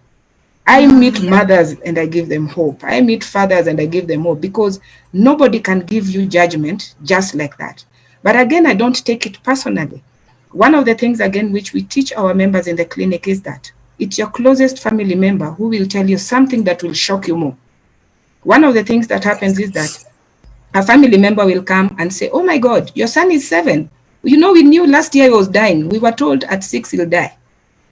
I meet mothers and I give them hope. I meet fathers and I give them hope, because nobody can give you judgment just like that. But again, I don't take it personally. One of the things, again, which we teach our members in the clinic is that it's your closest family member who will tell you something that will shock you more. One of the things that happens is that a family member will come and say, oh my God, your son is 7. You know, we knew last year he was dying. We were told at 6 he'll die.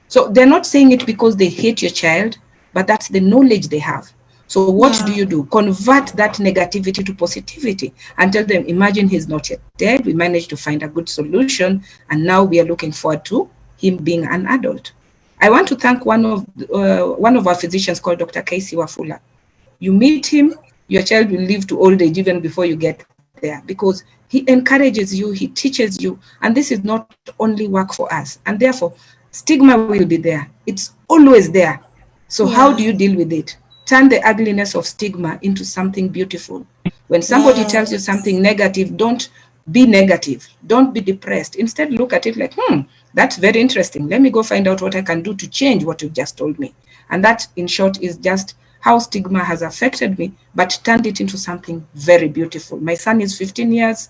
So they're not saying it because they hate your child, but that's the knowledge they have. So what do you do? Convert that negativity to positivity and tell them, imagine he's not yet dead. We managed to find a good solution. And now we are looking forward to him being an adult. I want to thank one of our physicians called Dr. Casey Wafula. You meet him, your child will live to old age even before you get there, because he encourages you, he teaches you, and this is not only work for us. And therefore, stigma will be there. It's always there. So how do you deal with it? Turn the ugliness of stigma into something beautiful. When somebody tells you something negative, don't be negative. Don't be depressed. Instead, look at it like, that's very interesting. Let me go find out what I can do to change what you just told me. And that, in short, is just how stigma has affected me, but turned it into something very beautiful. My son is 15 years,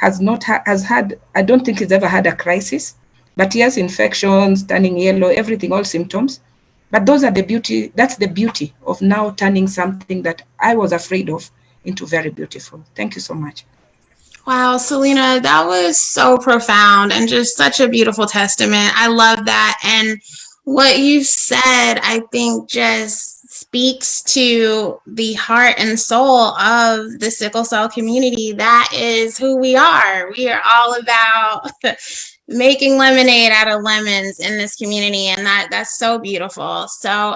I don't think he's ever had a crisis, but he has infections, turning yellow, everything, all symptoms. But that's the beauty of now turning something that I was afraid of into very beautiful. Thank you so much. Wow, Selena, that was so profound and just such a beautiful testament. I love that. And what you said, I think, just speaks to the heart and soul of the sickle cell community. That is who we are. We are all about making lemonade out of lemons in this community, and that's so beautiful. So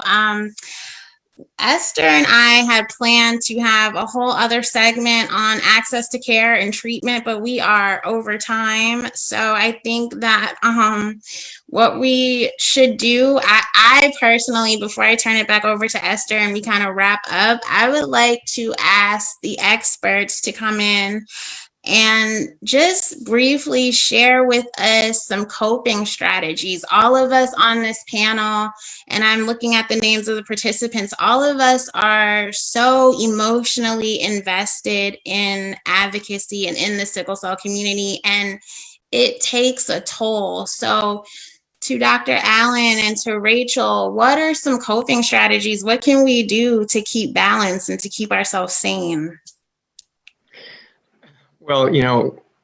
Esther and I had planned to have a whole other segment on access to care and treatment, but we are over time. So I think that what we should do, I personally, before I turn it back over to Esther and we kind of wrap up, I would like to ask the experts to come in and just briefly share with us some coping strategies. All of us on this panel, and I'm looking at the names of the participants, all of us are so emotionally invested in advocacy and in the sickle cell community, and it takes a toll. So to Dr. Allen and to Rachel, what are some coping strategies? What can we do to keep balance and to keep ourselves sane? Well,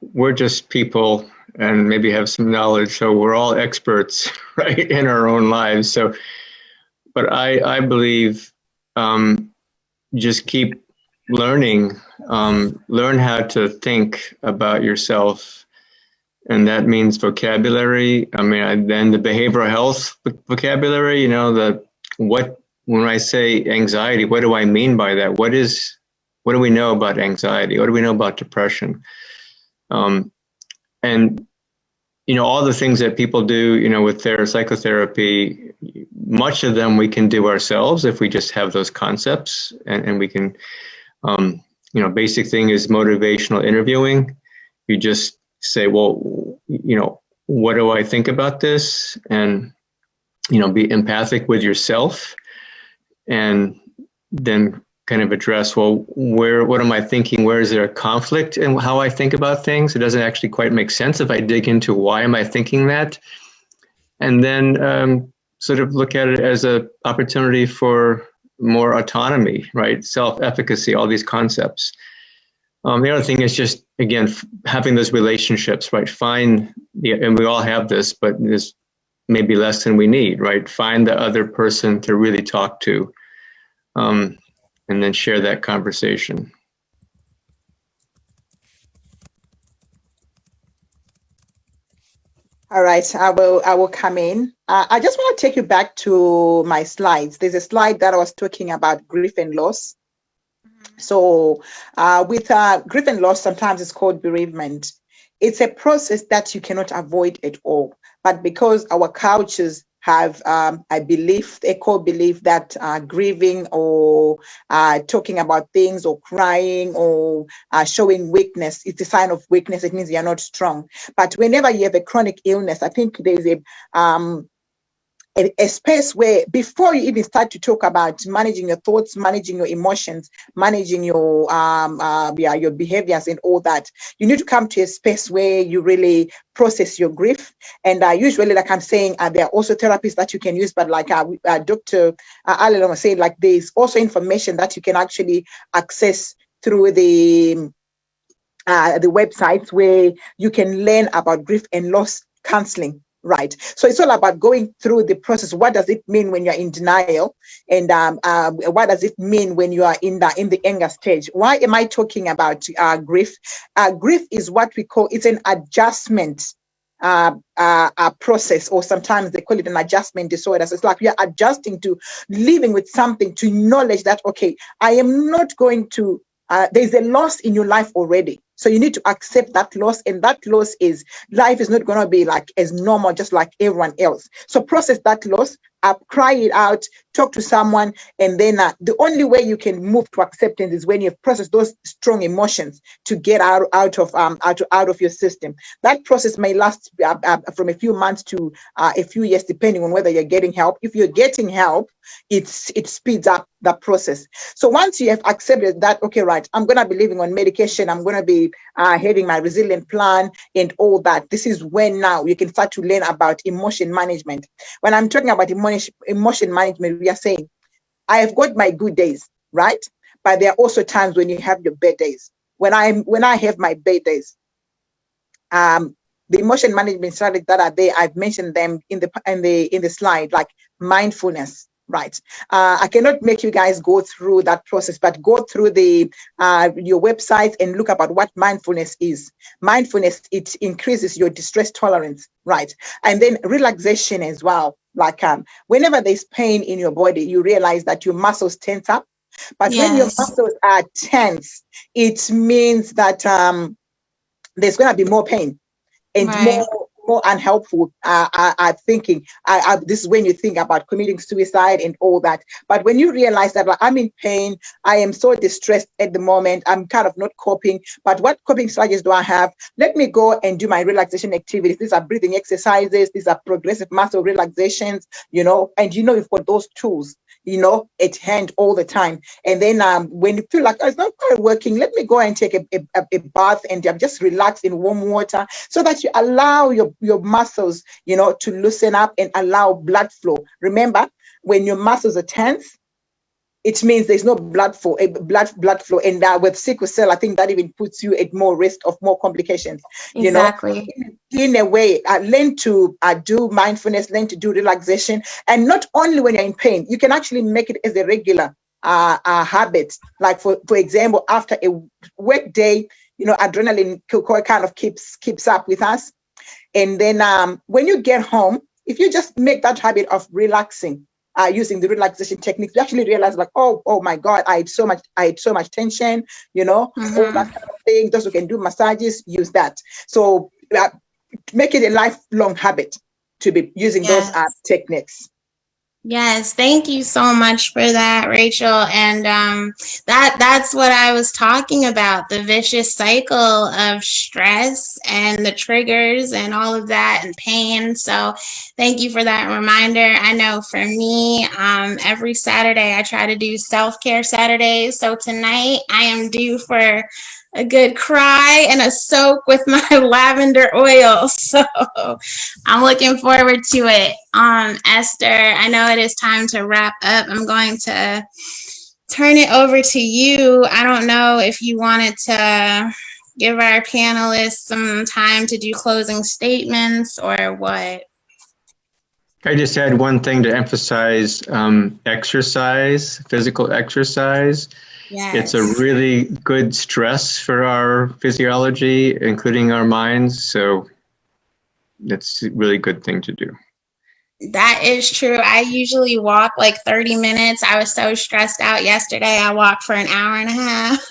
we're just people and maybe have some knowledge, so we're all experts, right, in our own lives. So, but I believe just keep learning, learn how to think about yourself, and that means vocabulary. Then the behavioral health vocabulary. When I say anxiety, what do I mean by that? What do we know about anxiety? What do we know about depression? And all the things that people do, with their psychotherapy, much of them we can do ourselves if we just have those concepts, and we can, basic thing is motivational interviewing. You just say, well, what do I think about this? And, be empathic with yourself, and then kind of address, well, what am I thinking? Where is there a conflict in how I think about things? It doesn't actually quite make sense if I dig into why am I thinking that? And then sort of look at it as an opportunity for more autonomy, right? Self-efficacy, all these concepts. The other thing is just, again, having those relationships, right? And we all have this, but there's maybe less than we need, right? Find the other person to really talk to. And then share that conversation. All right, I will come in. I just want to take you back to my slides. There's a slide that I was talking about grief and loss. So with grief and loss, sometimes it's called bereavement. It's a process that you cannot avoid at all. But because our cultures have a core belief that grieving or talking about things or crying or showing weakness, it's a sign of weakness. It means you're not strong. But whenever you have a chronic illness, I think there's a space where before you even start to talk about managing your thoughts, managing your emotions, managing your behaviors and all that, you need to come to a space where you really process your grief. And usually, like I'm saying, there are also therapies that you can use, but like Dr. Allen was saying, like there's also information that you can actually access through the websites where you can learn about grief and loss counseling. Right. So it's all about going through the process. What does it mean when you're in denial? And what does it mean when you are in the anger stage? Why am I talking about grief? Grief is what we call, it's an adjustment process, or sometimes they call it an adjustment disorder. So it's like we are adjusting to living with something, to acknowledge that, okay, I am not going to, there's a loss in your life already. So you need to accept that loss, and that loss is life is not going to be like as normal, just like everyone else. So process that loss, cry it out, talk to someone, and then the only way you can move to acceptance is when you've processed those strong emotions to get out of your system. That process may last from a few months to a few years, depending on whether you're getting help. If you're getting help, it speeds up the process. So once you have accepted that, okay, right, I'm going to be living on medication, I'm going to be having my resilient plan and all that. This is when now you can start to learn about emotion management. When I'm talking about emotion management, we are saying, I have got my good days, right? But there are also times when you have your bad days. When I have my bad days, the emotion management strategies that are there, I've mentioned them in the slide, like mindfulness. Right. I cannot make you guys go through that process, but go through your website and look about what mindfulness is. Mindfulness, it increases your distress tolerance. Right. And then relaxation as well. Like whenever there's pain in your body, you realize that your muscles tense up. But when your muscles are tense, it means that there's going to be more pain and more unhelpful thinking. This is when you think about committing suicide and all that. But when you realize that, like, I'm in pain, I am so distressed at the moment, I'm kind of not coping, but what coping strategies do I have? Let me go and do my relaxation activities. These are breathing exercises, these are progressive muscle relaxations, and you've got those tools at hand all the time. And then when you feel like it's not quite working, let me go and take a bath and just relax in warm water, so that you allow your muscles, to loosen up and allow blood flow. Remember, when your muscles are tense, it means there's no blood flow. And with sickle cell, I think that even puts you at more risk of more complications. Exactly. In a way, learn to do mindfulness, learn to do relaxation, and not only when you're in pain. You can actually make it as a regular habit. Like for example, after a work day, adrenaline kind of keeps up with us. And then when you get home, if you just make that habit of relaxing, using the relaxation techniques, you actually realize, like, oh my God, I had so much tension, all that kind of thing. Those who can do massages, use that. So make it a lifelong habit to be using those techniques. Yes, thank you so much for that, Rachel. And that's what I was talking about, the vicious cycle of stress and the triggers and all of that and pain. So thank you for that reminder. I know for me, every Saturday I try to do self-care Saturdays. So tonight I am due for a good cry and a soak with my lavender oil. So I'm looking forward to it. Esther, I know it is time to wrap up. I'm going to turn it over to you. I don't know if you wanted to give our panelists some time to do closing statements or what. I just had one thing to emphasize, exercise, physical exercise. Yes. It's a really good stress for our physiology, including our minds. So that's a really good thing to do. That is true. I usually walk like 30 minutes. I was so stressed out yesterday. I walked for an hour and a half.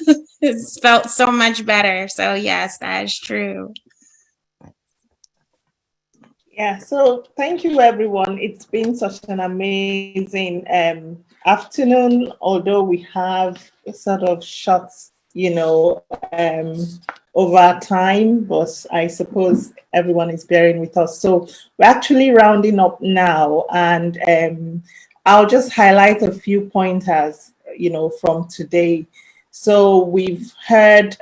It felt so much better. So yes, that is true. Yeah, so thank you, everyone. It's been such an amazing afternoon, although we have a sort of shots, over time, but I suppose everyone is bearing with us. So we're actually rounding up now, and I'll just highlight a few pointers, from today. So we've heard,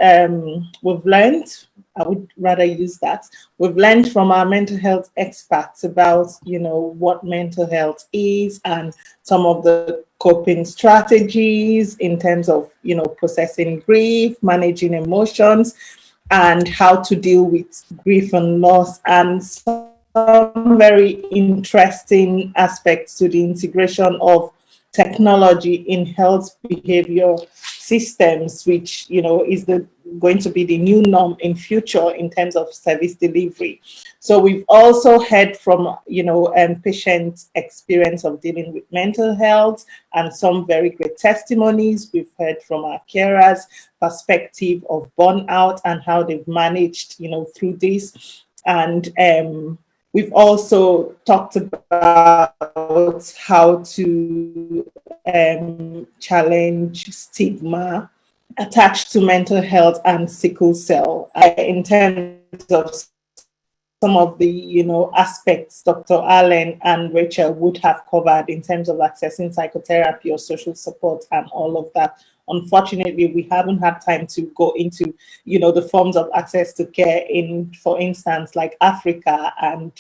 we've learned, I would rather use that. We've learned from our mental health experts about, what mental health is and some of the coping strategies in terms of, processing grief, managing emotions, and how to deal with grief and loss, and some very interesting aspects to the integration of technology in health behavior systems, which is going to be the new norm in future in terms of service delivery. So we've also heard from patients' experience of dealing with mental health and some very great testimonies. We've heard from our carers' perspective of burnout and how they've managed through this. And we've also talked about how to challenge stigma attached to mental health and sickle cell in terms of some of the aspects Dr. Allen and Rachel would have covered in terms of accessing psychotherapy or social support and all of that. Unfortunately, we haven't had time to go into the forms of access to care in, for instance, like Africa and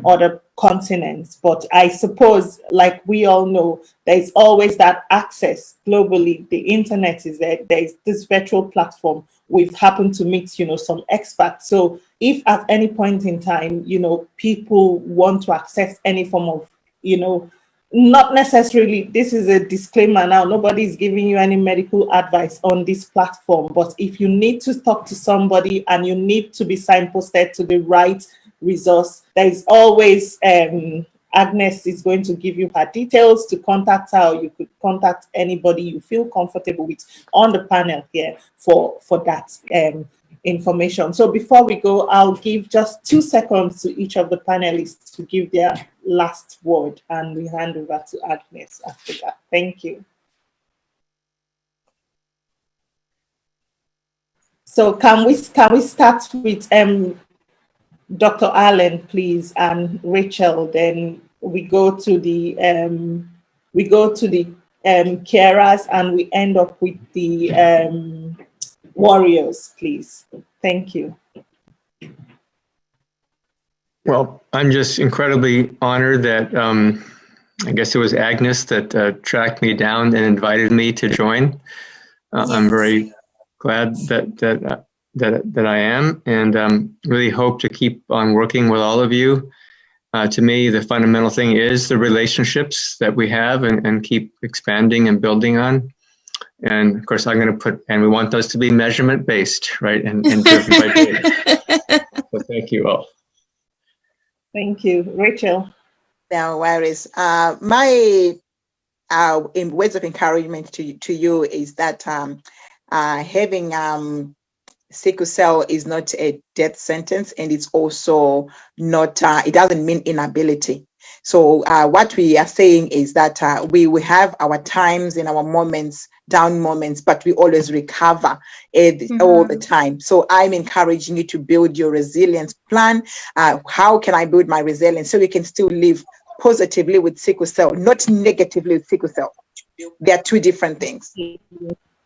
other continents. But I suppose, like we all know, there's always that access globally. The internet is there. There's this virtual platform. We've happened to meet, some experts. So if at any point in time, people want to access any form of, not necessarily, this is a disclaimer now, nobody's giving you any medical advice on this platform. But if you need to talk to somebody and you need to be signposted to the right resource, there is always Agnes is going to give you her details to contact her, or you could contact anybody you feel comfortable with on the panel here for that information. So before we go, I'll give just 2 seconds to each of the panelists to give their last word, and we hand over to Agnes after that. Thank you. So can we start with Dr. Allen, please, and Rachel. Then we go to the carers, and we end up with the warriors, please. Thank you. Well, I'm just incredibly honored that I guess it was Agnes that tracked me down and invited me to join. Yes. I'm very glad that I am, and really hope to keep on working with all of you. To me, the fundamental thing is the relationships that we have and keep expanding and building on. And of course, I'm going to put, and we want those to be measurement based, right? And driven by data. So thank you all. Thank you. Rachel. No worries. My in words of encouragement to you is that having sickle cell is not a death sentence, and it's also not, it doesn't mean inability. So what we are saying is that we will have our times and our moments, down moments, but we always recover all the time. So I'm encouraging you to build your resilience plan. How can I build my resilience so we can still live positively with sickle cell, not negatively with sickle cell? They are two different things.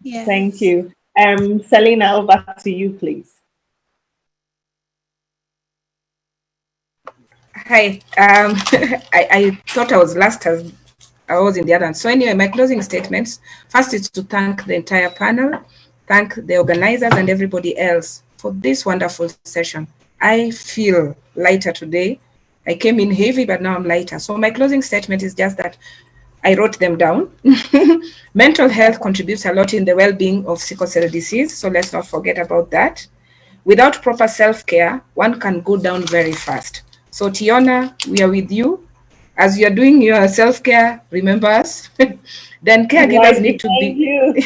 Yes. Thank you. Selena, over to you, please. Hi. I thought I was last as I was in the other one. So anyway, my closing statements. First is to thank the entire panel, thank the organizers and everybody else for this wonderful session. I feel lighter today. I came in heavy, but now I'm lighter. So my closing statement is just that I wrote them down. Mental health contributes a lot in the well-being of sickle cell disease, so let's not forget about that. Without proper self-care, one can go down very fast. So Tiona, we are with you. As you're doing your self-care, remember us. Then caregivers need to be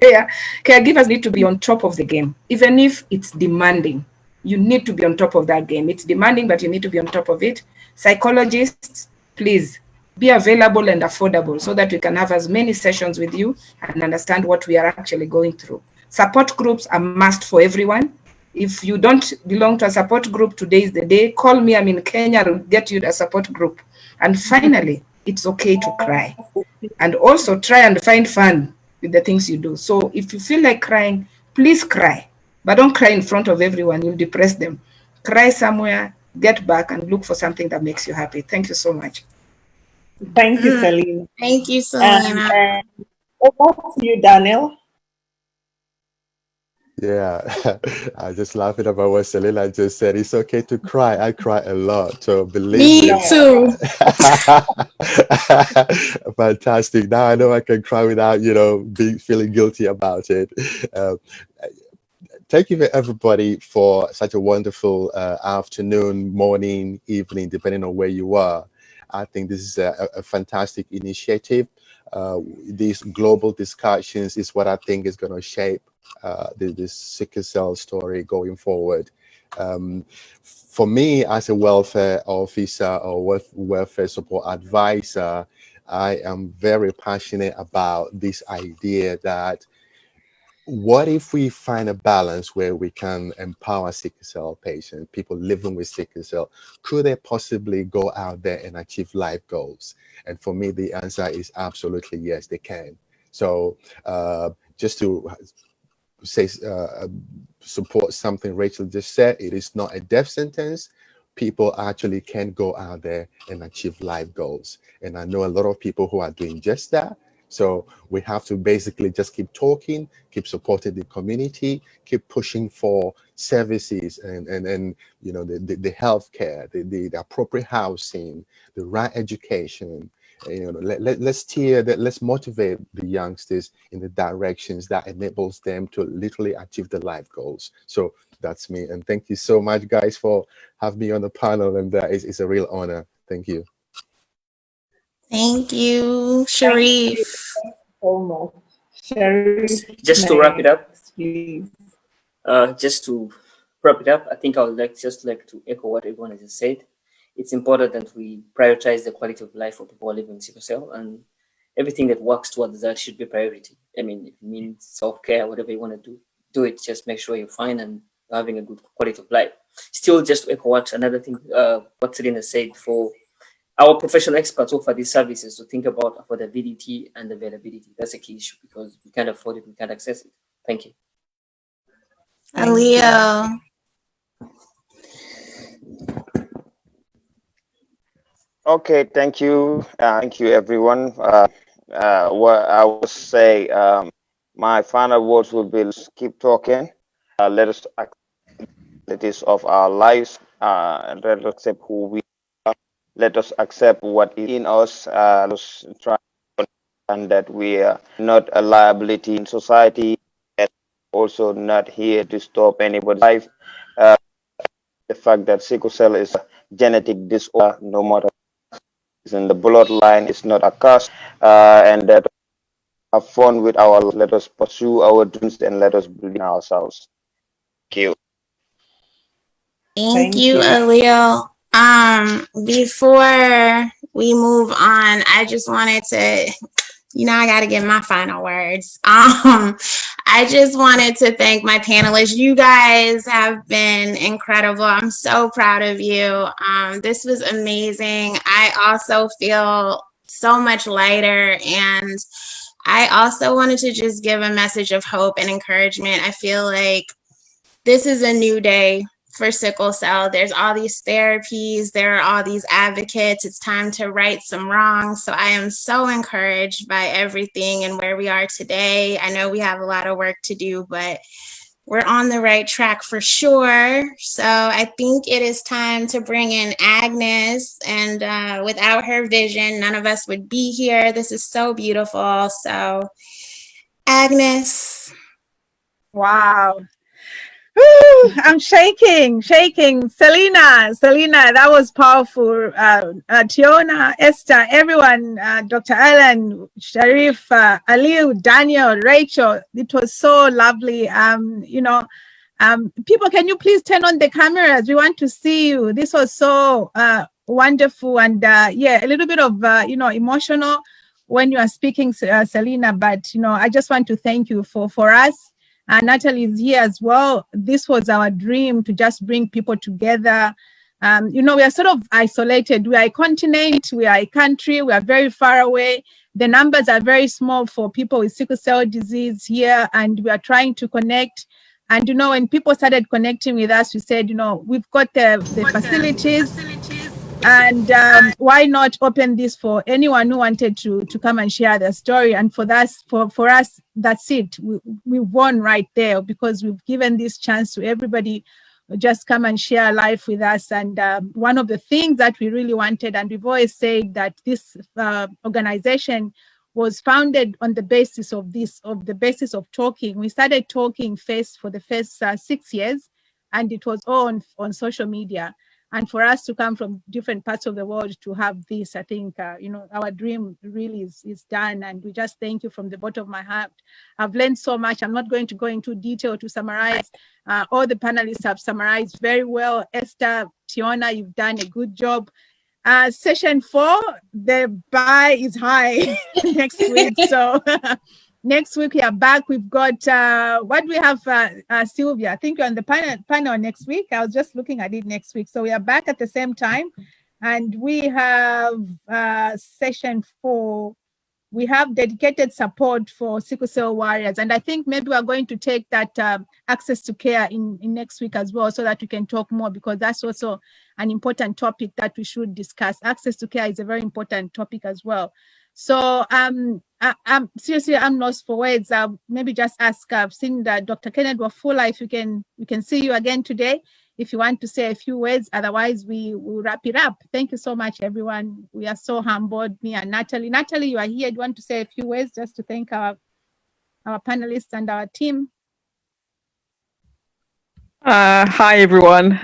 yeah, caregivers need to be on top of the game, even if it's demanding. You need to be on top of that game. It's demanding, but you need to be on top of it. Psychologists, please be available and affordable so that we can have as many sessions with you and understand what we are actually going through. Support groups are must for everyone. If you don't belong to a support group, today is the day. Call me, I'm in Kenya, I'll get you a support group. And finally, it's okay to cry. And also try and find fun with the things you do. So if you feel like crying, please cry. But don't cry in front of everyone, you'll depress them. Cry somewhere, get back and look for something that makes you happy. Thank you so much. Thank you, Selena. Thank you, Selena. And over to you, Daniel. Yeah, I just laughing about what Selena just said. It's okay to cry. I cry a lot, so believe me. Me too. Fantastic. Now I know I can cry without, feeling guilty about it. Thank you everybody for such a wonderful afternoon, morning, evening, depending on where you are. I think this is a fantastic initiative. These global discussions is what I think is going to shape this sickle cell story going forward. For me, as a welfare officer or welfare support advisor, I am very passionate about this idea that what if we find a balance where we can empower sickle cell patients, people living with sickle cell? Could they possibly go out there and achieve life goals? And for me, the answer is absolutely yes, they can. So just to say, support something Rachel just said, it is not a death sentence. People actually can go out there and achieve life goals. And I know a lot of people who are doing just that. So we have to basically just keep talking, keep supporting the community, keep pushing for services and the healthcare, the appropriate housing, the right education. Let's steer that. Let's motivate the youngsters in the directions that enables them to literally achieve the life goals. So that's me. And thank you so much, guys, for having me on the panel. And it's a real honor. Thank you. Thank you, Sharif. Almost. Sharif, just to wrap it up, please. Just to wrap it up, I think I would like to echo what everyone has just said. It's important that we prioritize the quality of life for people living with sickle cell, and everything that works towards that should be priority. I mean, if it means self-care, whatever you want to do it. Just make sure you're fine and you're having a good quality of life. Still, just to echo what Selena said, for our professional experts offer these services to think about affordability and availability. That's a key issue because we can't afford it, we can't access it. Thank you. Aaliyah. Okay, thank you. Thank you, everyone. What I would say, my final words will be: let's keep talking. Let us accept it is of our lives, and let us accept who we are. Let us accept what is in us. Let's try to understand that we are not a liability in society, and also not here to stop anybody's life. The fact that sickle cell is a genetic disorder, no matter in the bloodline, is not a curse, and that have fun with our. Let us pursue our dreams and let us believe in ourselves. Thank you. Thank you, Aaliyah. Before we move on, I just wanted to, I got to get my final words. I just wanted to thank my panelists. You guys have been incredible. I'm so proud of you. This was amazing. I also feel so much lighter, and I also wanted to just give a message of hope and encouragement. I feel like this is a new day for sickle cell. There's all these therapies, there are all these advocates. It's time to right some wrongs. So I am so encouraged by everything and where we are today. I know we have a lot of work to do, but we're on the right track for sure. So I think it is time to bring in Agnes, and without her vision, none of us would be here. This is so beautiful. So Agnes. Wow. Woo, I'm shaking. Selena, that was powerful. Tiona, Esther, everyone, Dr. Alan, Sharif, Aliu, Daniel, Rachel, it was so lovely. People, can you please turn on the cameras? We want to see you. This was so wonderful, and yeah, a little bit of emotional when you are speaking, Selena. But I just want to thank you for us. Natalie is here as well. This was our dream, to just bring people together. We are sort of isolated. We are a continent, we are a country, we are very far away. The numbers are very small for people with sickle cell disease here, and we are trying to connect. And when people started connecting with us, we said, we've got the facilities, and why not open this for anyone who wanted to come and share their story? And for us, that's it. We won right there, because we've given this chance to everybody. Just come and share life with us. And one of the things that we really wanted, and we've always said that this organization was founded on the basis of talking. We started talking for the first 6 years, and it was all on social media. And for us to come from different parts of the world to have this, I think, our dream really is done. And we just thank you from the bottom of my heart. I've learned so much. I'm not going to go into detail to summarize. All the panelists have summarized very well. Esther, Tiona, you've done a good job. Session 4, the bar is high next week. So next week we are back. We've got, what do we have, Sylvia? I think you're on the panel next week. I was just looking at it next week. So we are back at the same time. And we have session 4. We have dedicated support for sickle cell warriors. And I think maybe we're going to take that access to care in next week as well, so that we can talk more, because that's also an important topic that we should discuss. Access to care is a very important topic as well. So seriously, I'm lost for words. Maybe just ask, I've seen that Dr. Kenneth Wafula, if we can see you again today, if you want to say a few words. Otherwise, we will wrap it up. Thank you so much, everyone. We are so humbled, me and Natalie. Natalie, you are here. Do you want to say a few words just to thank our panelists and our team? Hi, everyone.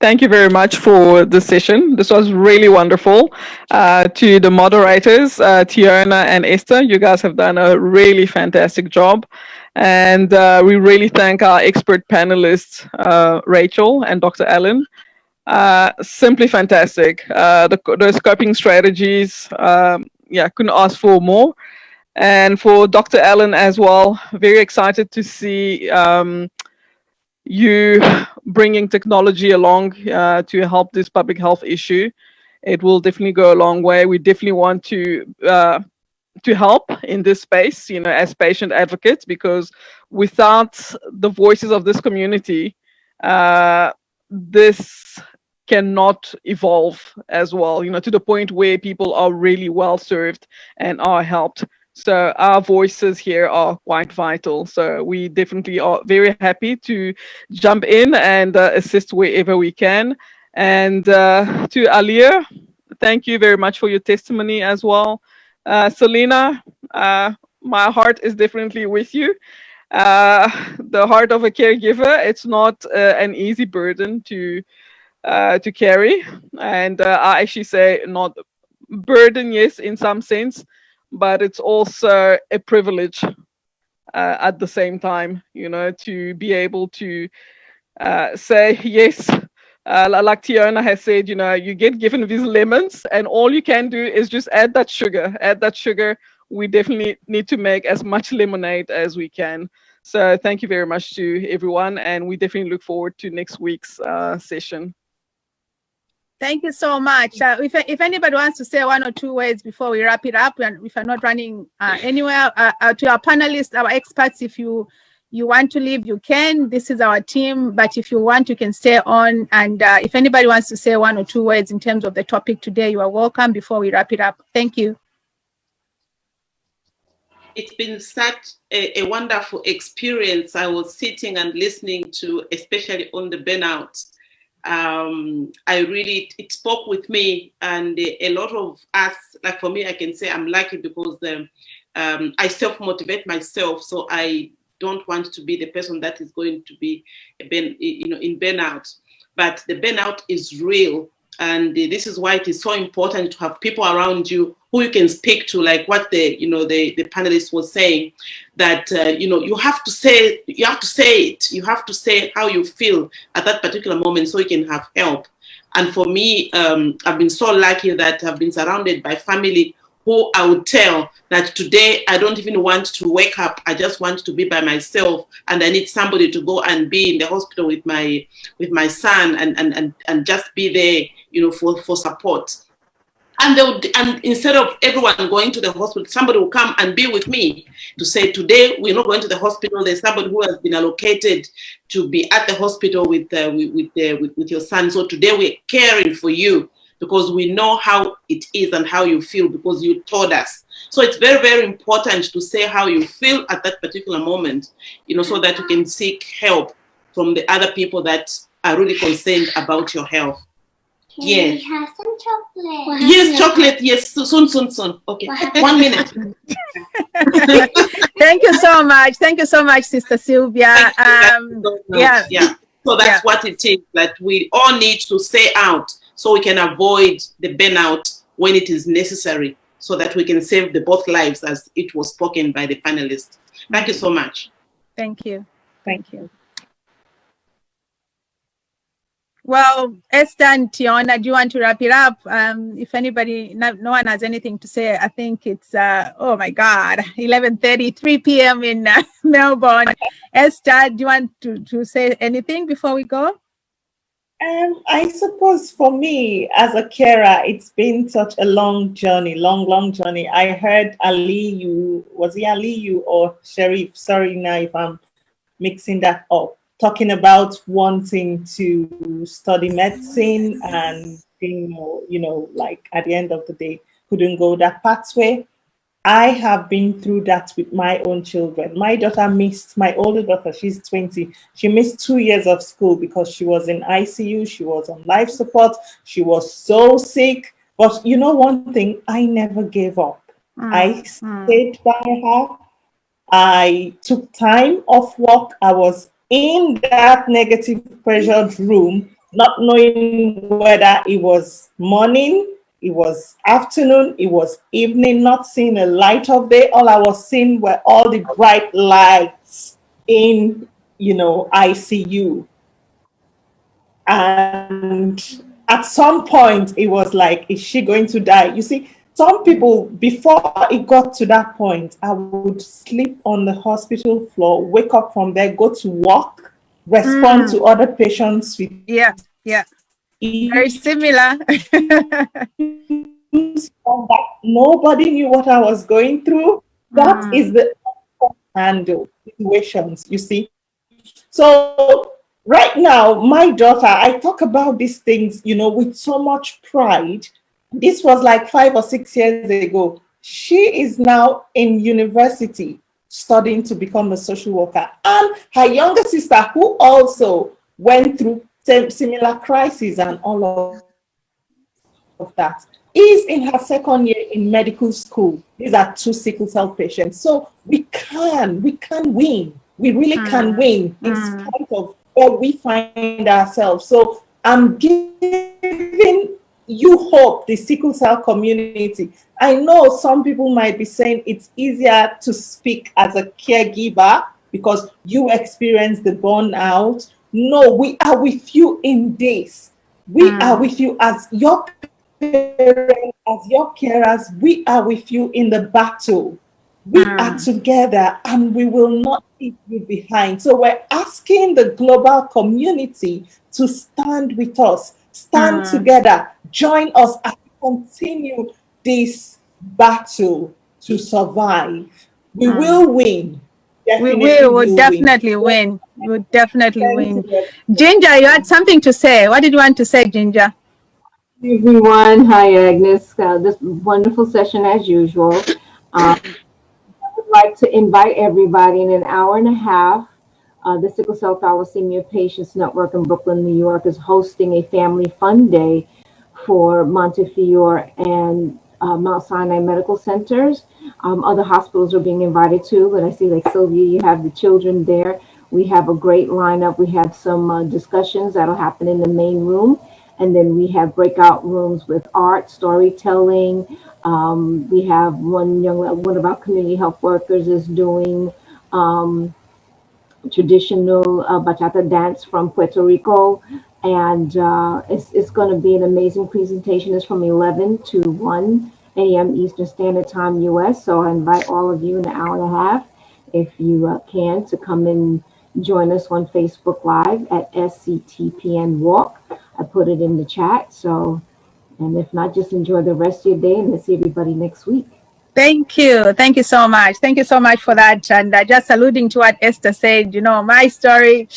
Thank you very much for the session. This was really wonderful. To the moderators, Tiona and Esther, you guys have done a really fantastic job. And we really thank our expert panelists, Rachel and Dr. Allen. Simply fantastic. The scoping strategies, couldn't ask for more. And for Dr. Allen as well, very excited to see you bringing technology along to help this public health issue. It will definitely go a long way. We definitely want to help in this space, as patient advocates, because without the voices of this community, this cannot evolve as well, to the point where people are really well served and are helped. So our voices here are quite vital. So we definitely are very happy to jump in and assist wherever we can. And to Alia, thank you very much for your testimony as well. Selena, my heart is definitely with you. The heart of a caregiver, it's not an easy burden to carry. And I actually say not burden, yes, in some sense, but it's also a privilege at the same time, to be able to say yes. Like Tiona has said, you get given these lemons and all you can do is just add that sugar. We definitely need to make as much lemonade as we can. So thank you very much to everyone. And we definitely look forward to next week's session. Thank you so much. If anybody wants to say one or two words before we wrap it up, and if you're not running anywhere, to our panelists, our experts, if you want to leave, you can. This is our team, but if you want, you can stay on. And if anybody wants to say one or two words in terms of the topic today, you are welcome before we wrap it up. Thank you. It's been such a wonderful experience. I was sitting and listening to, especially on the burnout. It spoke with me, and a lot of us, like for me, I can say I'm lucky because I self-motivate myself. So I don't want to be the person that is going to be in burnout. But the burnout is real. And this is why it is so important to have people around you who you can speak to, like what the panelist was saying, that you have to say it. You have to say how you feel at that particular moment so you can have help. And for me, I've been so lucky that I've been surrounded by family who I would tell that today I don't even want to wake up. I just want to be by myself, and I need somebody to go and be in the hospital with my son and just be there, for support. And instead of everyone going to the hospital, somebody will come and be with me to say, today we're not going to the hospital. There's somebody who has been allocated to be at the hospital with your son. So today we're caring for you because we know how it is and how you feel because you told us. So it's very, very important to say how you feel at that particular moment, so that you can seek help from the other people that are really concerned about your health. Yes. We have some chocolate. Yes, chocolate. Yes, soon. Okay, 1 minute. Thank you so much. Thank you so much, Sister Sylvia. Yeah. So that's what it is. That we all need to stay out so we can avoid the burnout when it is necessary, so that we can save both lives, as it was spoken by the panelists. Thank you so much. Thank you. Thank you. Well, Esther and Tiona, do you want to wrap it up? If anybody, no one has anything to say, I think it's, oh my God, 11:30, 3 p.m. in Melbourne. Esther, do you want to say anything before we go? I suppose for me as a carer, it's been such a long journey, long journey. I heard Aliyu, was he Aliyu or Sharif? Sorry now if I'm mixing that up. Talking about wanting to study medicine and, like at the end of the day, couldn't go that pathway. I have been through that with my own children. My daughter missed, my older daughter, she's 20. She missed 2 years of school because she was in ICU. She was on life support. She was so sick. But one thing, I never gave up. I stayed by her. I took time off work. I was in that negative pressured room, not knowing whether it was morning, it was afternoon, it was evening, not seeing a light of day. All I was seeing were all the bright lights in, ICU. And at some point, it was like, is she going to die? You see, some people, before it got to that point, I would sleep on the hospital floor, wake up from there, go to work, respond to other patients with very similar. Nobody knew what I was going through. That is the handle situations, you see. So right now, my daughter, I talk about these things, with so much pride. This was like 5 or 6 years ago. She is now in university studying to become a social worker. And her younger sister, who also went through similar crises and all of that, is in her second year in medical school. These are 2 sickle cell patients. So we can win. We really can win in spite of where we find ourselves. So I'm giving you hope, the sickle cell community. I know some people might be saying it's easier to speak as a caregiver because you experience the burnout. No, we are with you in this. We are with you as your parents, as your carers. We are with you in the battle. We are together and we will not leave you behind. So we're asking the global community to stand with us, stand together, join us as we continue this battle to survive. We will win. We'll definitely win. We'll definitely win. Ginger, you had something to say. What did you want to say, Ginger? Hi, everyone. Hi, Agnes. This wonderful session as usual. I would like to invite everybody in an hour and a half. The Sickle Cell Thalassemia Patients Network in Brooklyn, New York is hosting a family fun day for Montefiore and Mount Sinai Medical Centers. Other hospitals are being invited too, but I see like Sylvia, you have the children there. We have a great lineup. We have some discussions that'll happen in the main room. And then we have breakout rooms with art, storytelling. We have one of our community health workers is doing traditional bachata dance from Puerto Rico. And it's going to be an amazing presentation. It's from 11 to 1 a.m. Eastern Standard Time, U.S. So I invite all of you in an hour and a half, if you can, to come and join us on Facebook Live at SCTPN Walk. I put it in the chat. So, and if not, just enjoy the rest of your day, and let's see everybody next week. Thank you. Thank you so much. Thank you so much for that. And just alluding to what Esther said, you know, my story,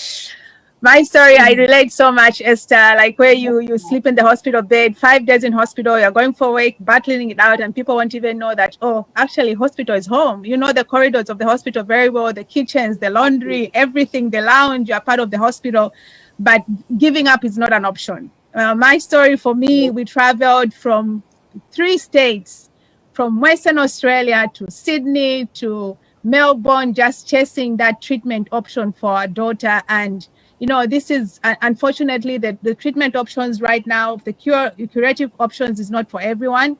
I relate so much, Esther, like where you sleep in the hospital bed, 5 days in hospital, you're going for work, battling it out, and people won't even know that, oh, actually hospital is home. You know the corridors of the hospital very well, the kitchens, the laundry, everything, the lounge, you're part of the hospital, but giving up is not an option. My story for me, we traveled from 3 states, from Western Australia to Sydney to Melbourne, just chasing that treatment option for our daughter. And you know, this is unfortunately the treatment options right now, the curative options is not for everyone.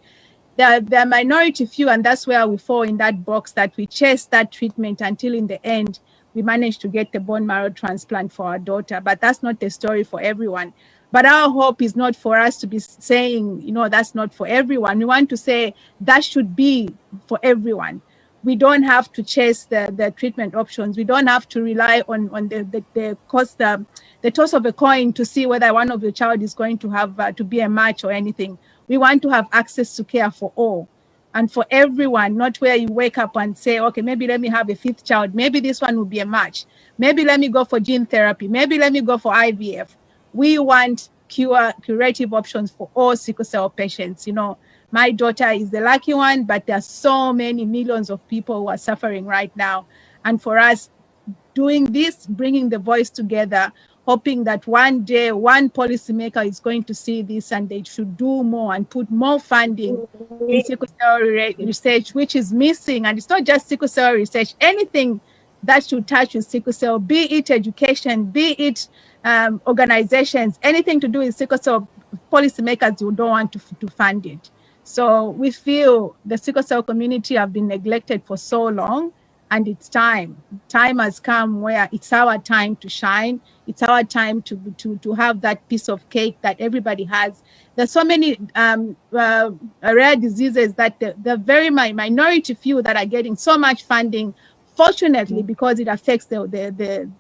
They're minority few, and that's where we fall in that box, that we chase that treatment until in the end we manage to get the bone marrow transplant for our daughter. But that's not the story for everyone. But our hope is not for us to be saying, you know, that's not for everyone. We want to say that should be for everyone. We don't have to chase the treatment options. We don't have to rely on the cost, the toss of a coin to see whether one of your child is going to have to be a match or anything. We want to have access to care for all and for everyone, not where you wake up and say, okay, maybe let me have a 5th child. Maybe this one will be a match. Maybe let me go for gene therapy. Maybe let me go for IVF. We want curative options for all sickle cell patients. You know, my daughter is the lucky one, but there are so many millions of people who are suffering right now. And for us, doing this, bringing the voice together, hoping that one day one policymaker is going to see this and they should do more and put more funding in sickle cell research, which is missing. And it's not just sickle cell research, anything that should touch with sickle cell, be it education, be it organizations, anything to do with sickle cell, policymakers who don't want to fund it. So we feel the sickle cell community have been neglected for so long, and it's time. Time has come where it's our time to shine. It's our time to have that piece of cake that everybody has. There's so many rare diseases that the very minority few that are getting so much funding, fortunately, because it affects the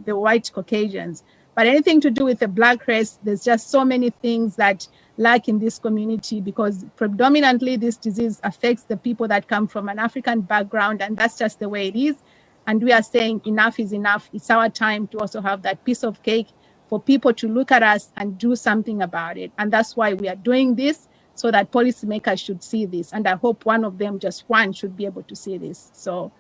white Caucasians. But anything to do with the Black race, there's just so many things that lack in this community, because predominantly this disease affects the people that come from an African background, and that's just the way it is. And we are saying enough is enough. It's our time to also have that piece of cake for people to look at us and do something about it. And that's why we are doing this, so that policymakers should see this. And I hope one of them, just one, should be able to see this. So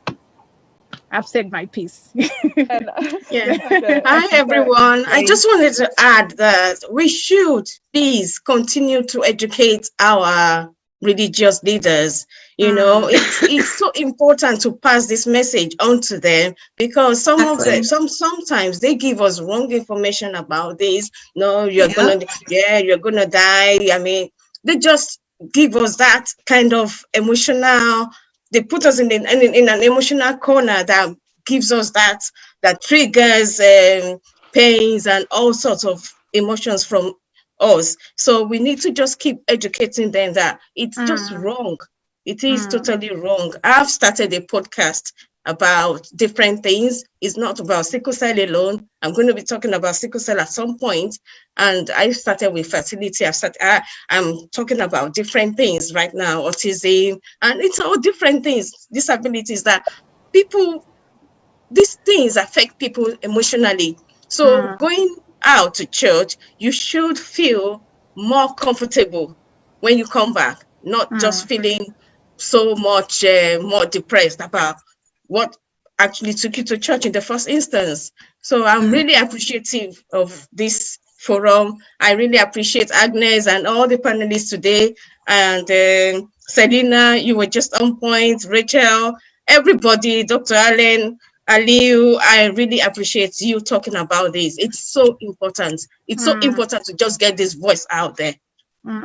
I've said my piece. Yeah. Hi, everyone. I just wanted to add that we should please continue to educate our religious leaders. You know, it's so important to pass this message on to them, because sometimes they give us wrong information about this. No, you're gonna die. I mean, they just give us that kind of emotional. They put us in an emotional corner that gives us that triggers pains and all sorts of emotions from us. So we need to just keep educating them that it's just wrong. It is totally wrong. I've started a podcast about different things. It's not about sickle cell alone. I'm going to be talking about sickle cell at some point. And I started with fertility. I'm talking about different things right now, autism, and it's all different things, disabilities that these things affect people emotionally. So going out to church, you should feel more comfortable when you come back, not just feeling so much more depressed about what actually took you to church in the first instance. So I'm really appreciative of this forum. I really appreciate Agnes and all the panelists today. And Selena, you were just on point. Rachel, everybody, Dr. Allen, Aliu, I really appreciate you talking about this. It's so important. It's so important to just get this voice out there.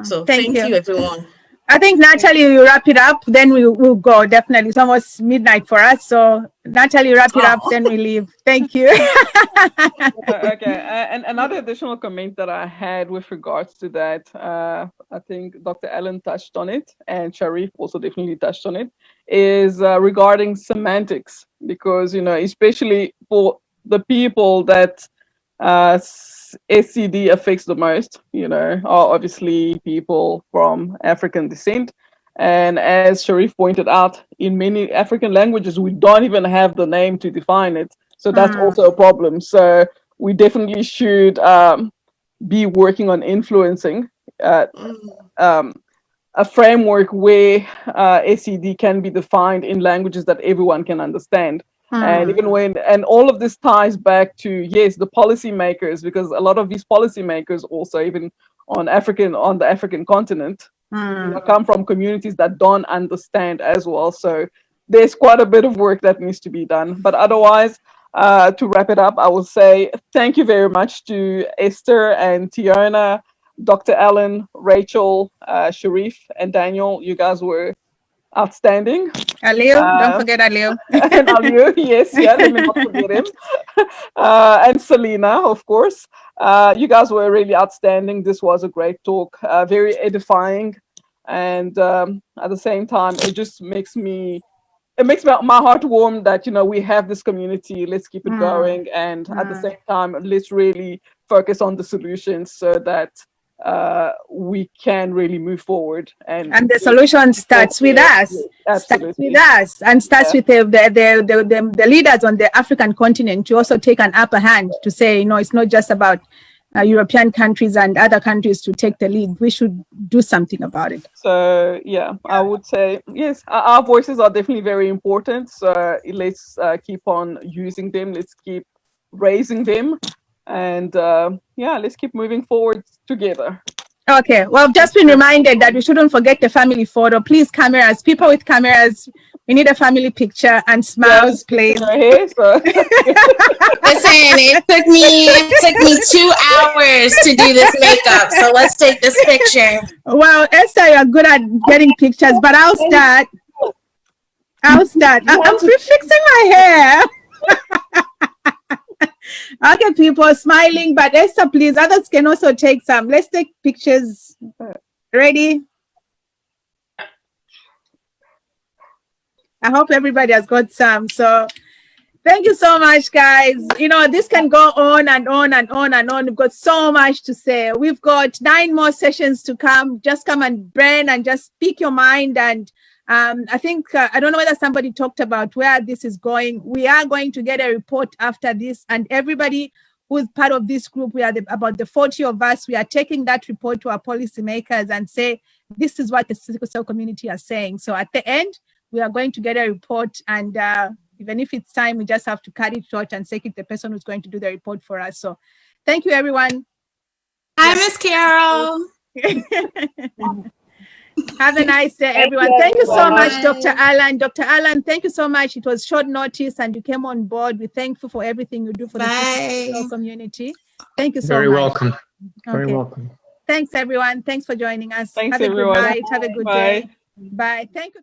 So thank you, everyone. I think Natalie, you wrap it up, then we'll go. Definitely, it's almost midnight for us. So Natalie, wrap it up, then we leave. Thank you. Okay, and another additional comment that I had with regards to that, I think Dr. Allen touched on it, and Sharif also definitely touched on it, is regarding semantics, because, you know, especially for the people that SCD affects the most, you know, are obviously people from African descent. And as Sharif pointed out, in many African languages, we don't even have the name to define it. So that's also a problem. So we definitely should be working on influencing a framework where SCD can be defined in languages that everyone can understand. And even when, and all of this ties back to, yes, the policymakers, because a lot of these policymakers also, even on the African continent, you know, come from communities that don't understand as well. So there's quite a bit of work that needs to be done. But otherwise, to wrap it up, I will say thank you very much to Esther and Tiona, Dr. Allen, Rachel, Sharif, and Daniel. You guys were outstanding. Aliu, don't forget Aliu. And Aliu, yes, yeah, let me not forget him. And Selena, of course. You guys were really outstanding. This was a great talk, very edifying. And at the same time, it just makes my heart warm that, you know, we have this community. Let's keep it going. And at the same time, let's really focus on the solutions so that we can really move forward, and the solution starts with us. Starts with us, and starts with the leaders on the African continent to also take an upper hand to say, you know, it's not just about European countries and other countries to take the lead. We should do something about it. So I would say yes, our voices are definitely very important. So let's keep on using them. Let's keep raising them. And let's keep moving forward together. Okay, well, I've just been reminded that we shouldn't forget the family photo. Please, cameras, people with cameras, we need a family picture and smiles, please. Listen, it took me 2 hours to do this makeup, so let's take this picture. Well, Esther, you're good at getting pictures, but I'll start. I'm fixing my hair. Okay, people smiling, but Esther, please, others can also take some. Let's take pictures. Ready? I hope everybody has got some. So thank you so much, guys. You know, this can go on and on and on and on. We've got so much to say. We've got 9 more sessions to come. Just come and brain and just speak your mind. And I think, I don't know whether somebody talked about where this is going. We are going to get a report after this, and everybody who is part of this group, we are about the 40 of us, we are taking that report to our policymakers and say, this is what the sickle cell community are saying. So at the end, we are going to get a report, and even if it's time, we just have to cut it short and take it to the person who's going to do the report for us. So thank you, everyone. Hi, Miss Carol. Have a nice day, everyone. Thank you so much, Dr. Allen. Dr. Allen, thank you so much. It was short notice and you came on board. We're thankful for everything you do for the sickle cell community. Thank you so much. Very welcome. Okay. Very welcome. Thanks, everyone. Thanks for joining us. Thanks, Have a everyone. good night. Have a good Bye. day. Bye. Thank you.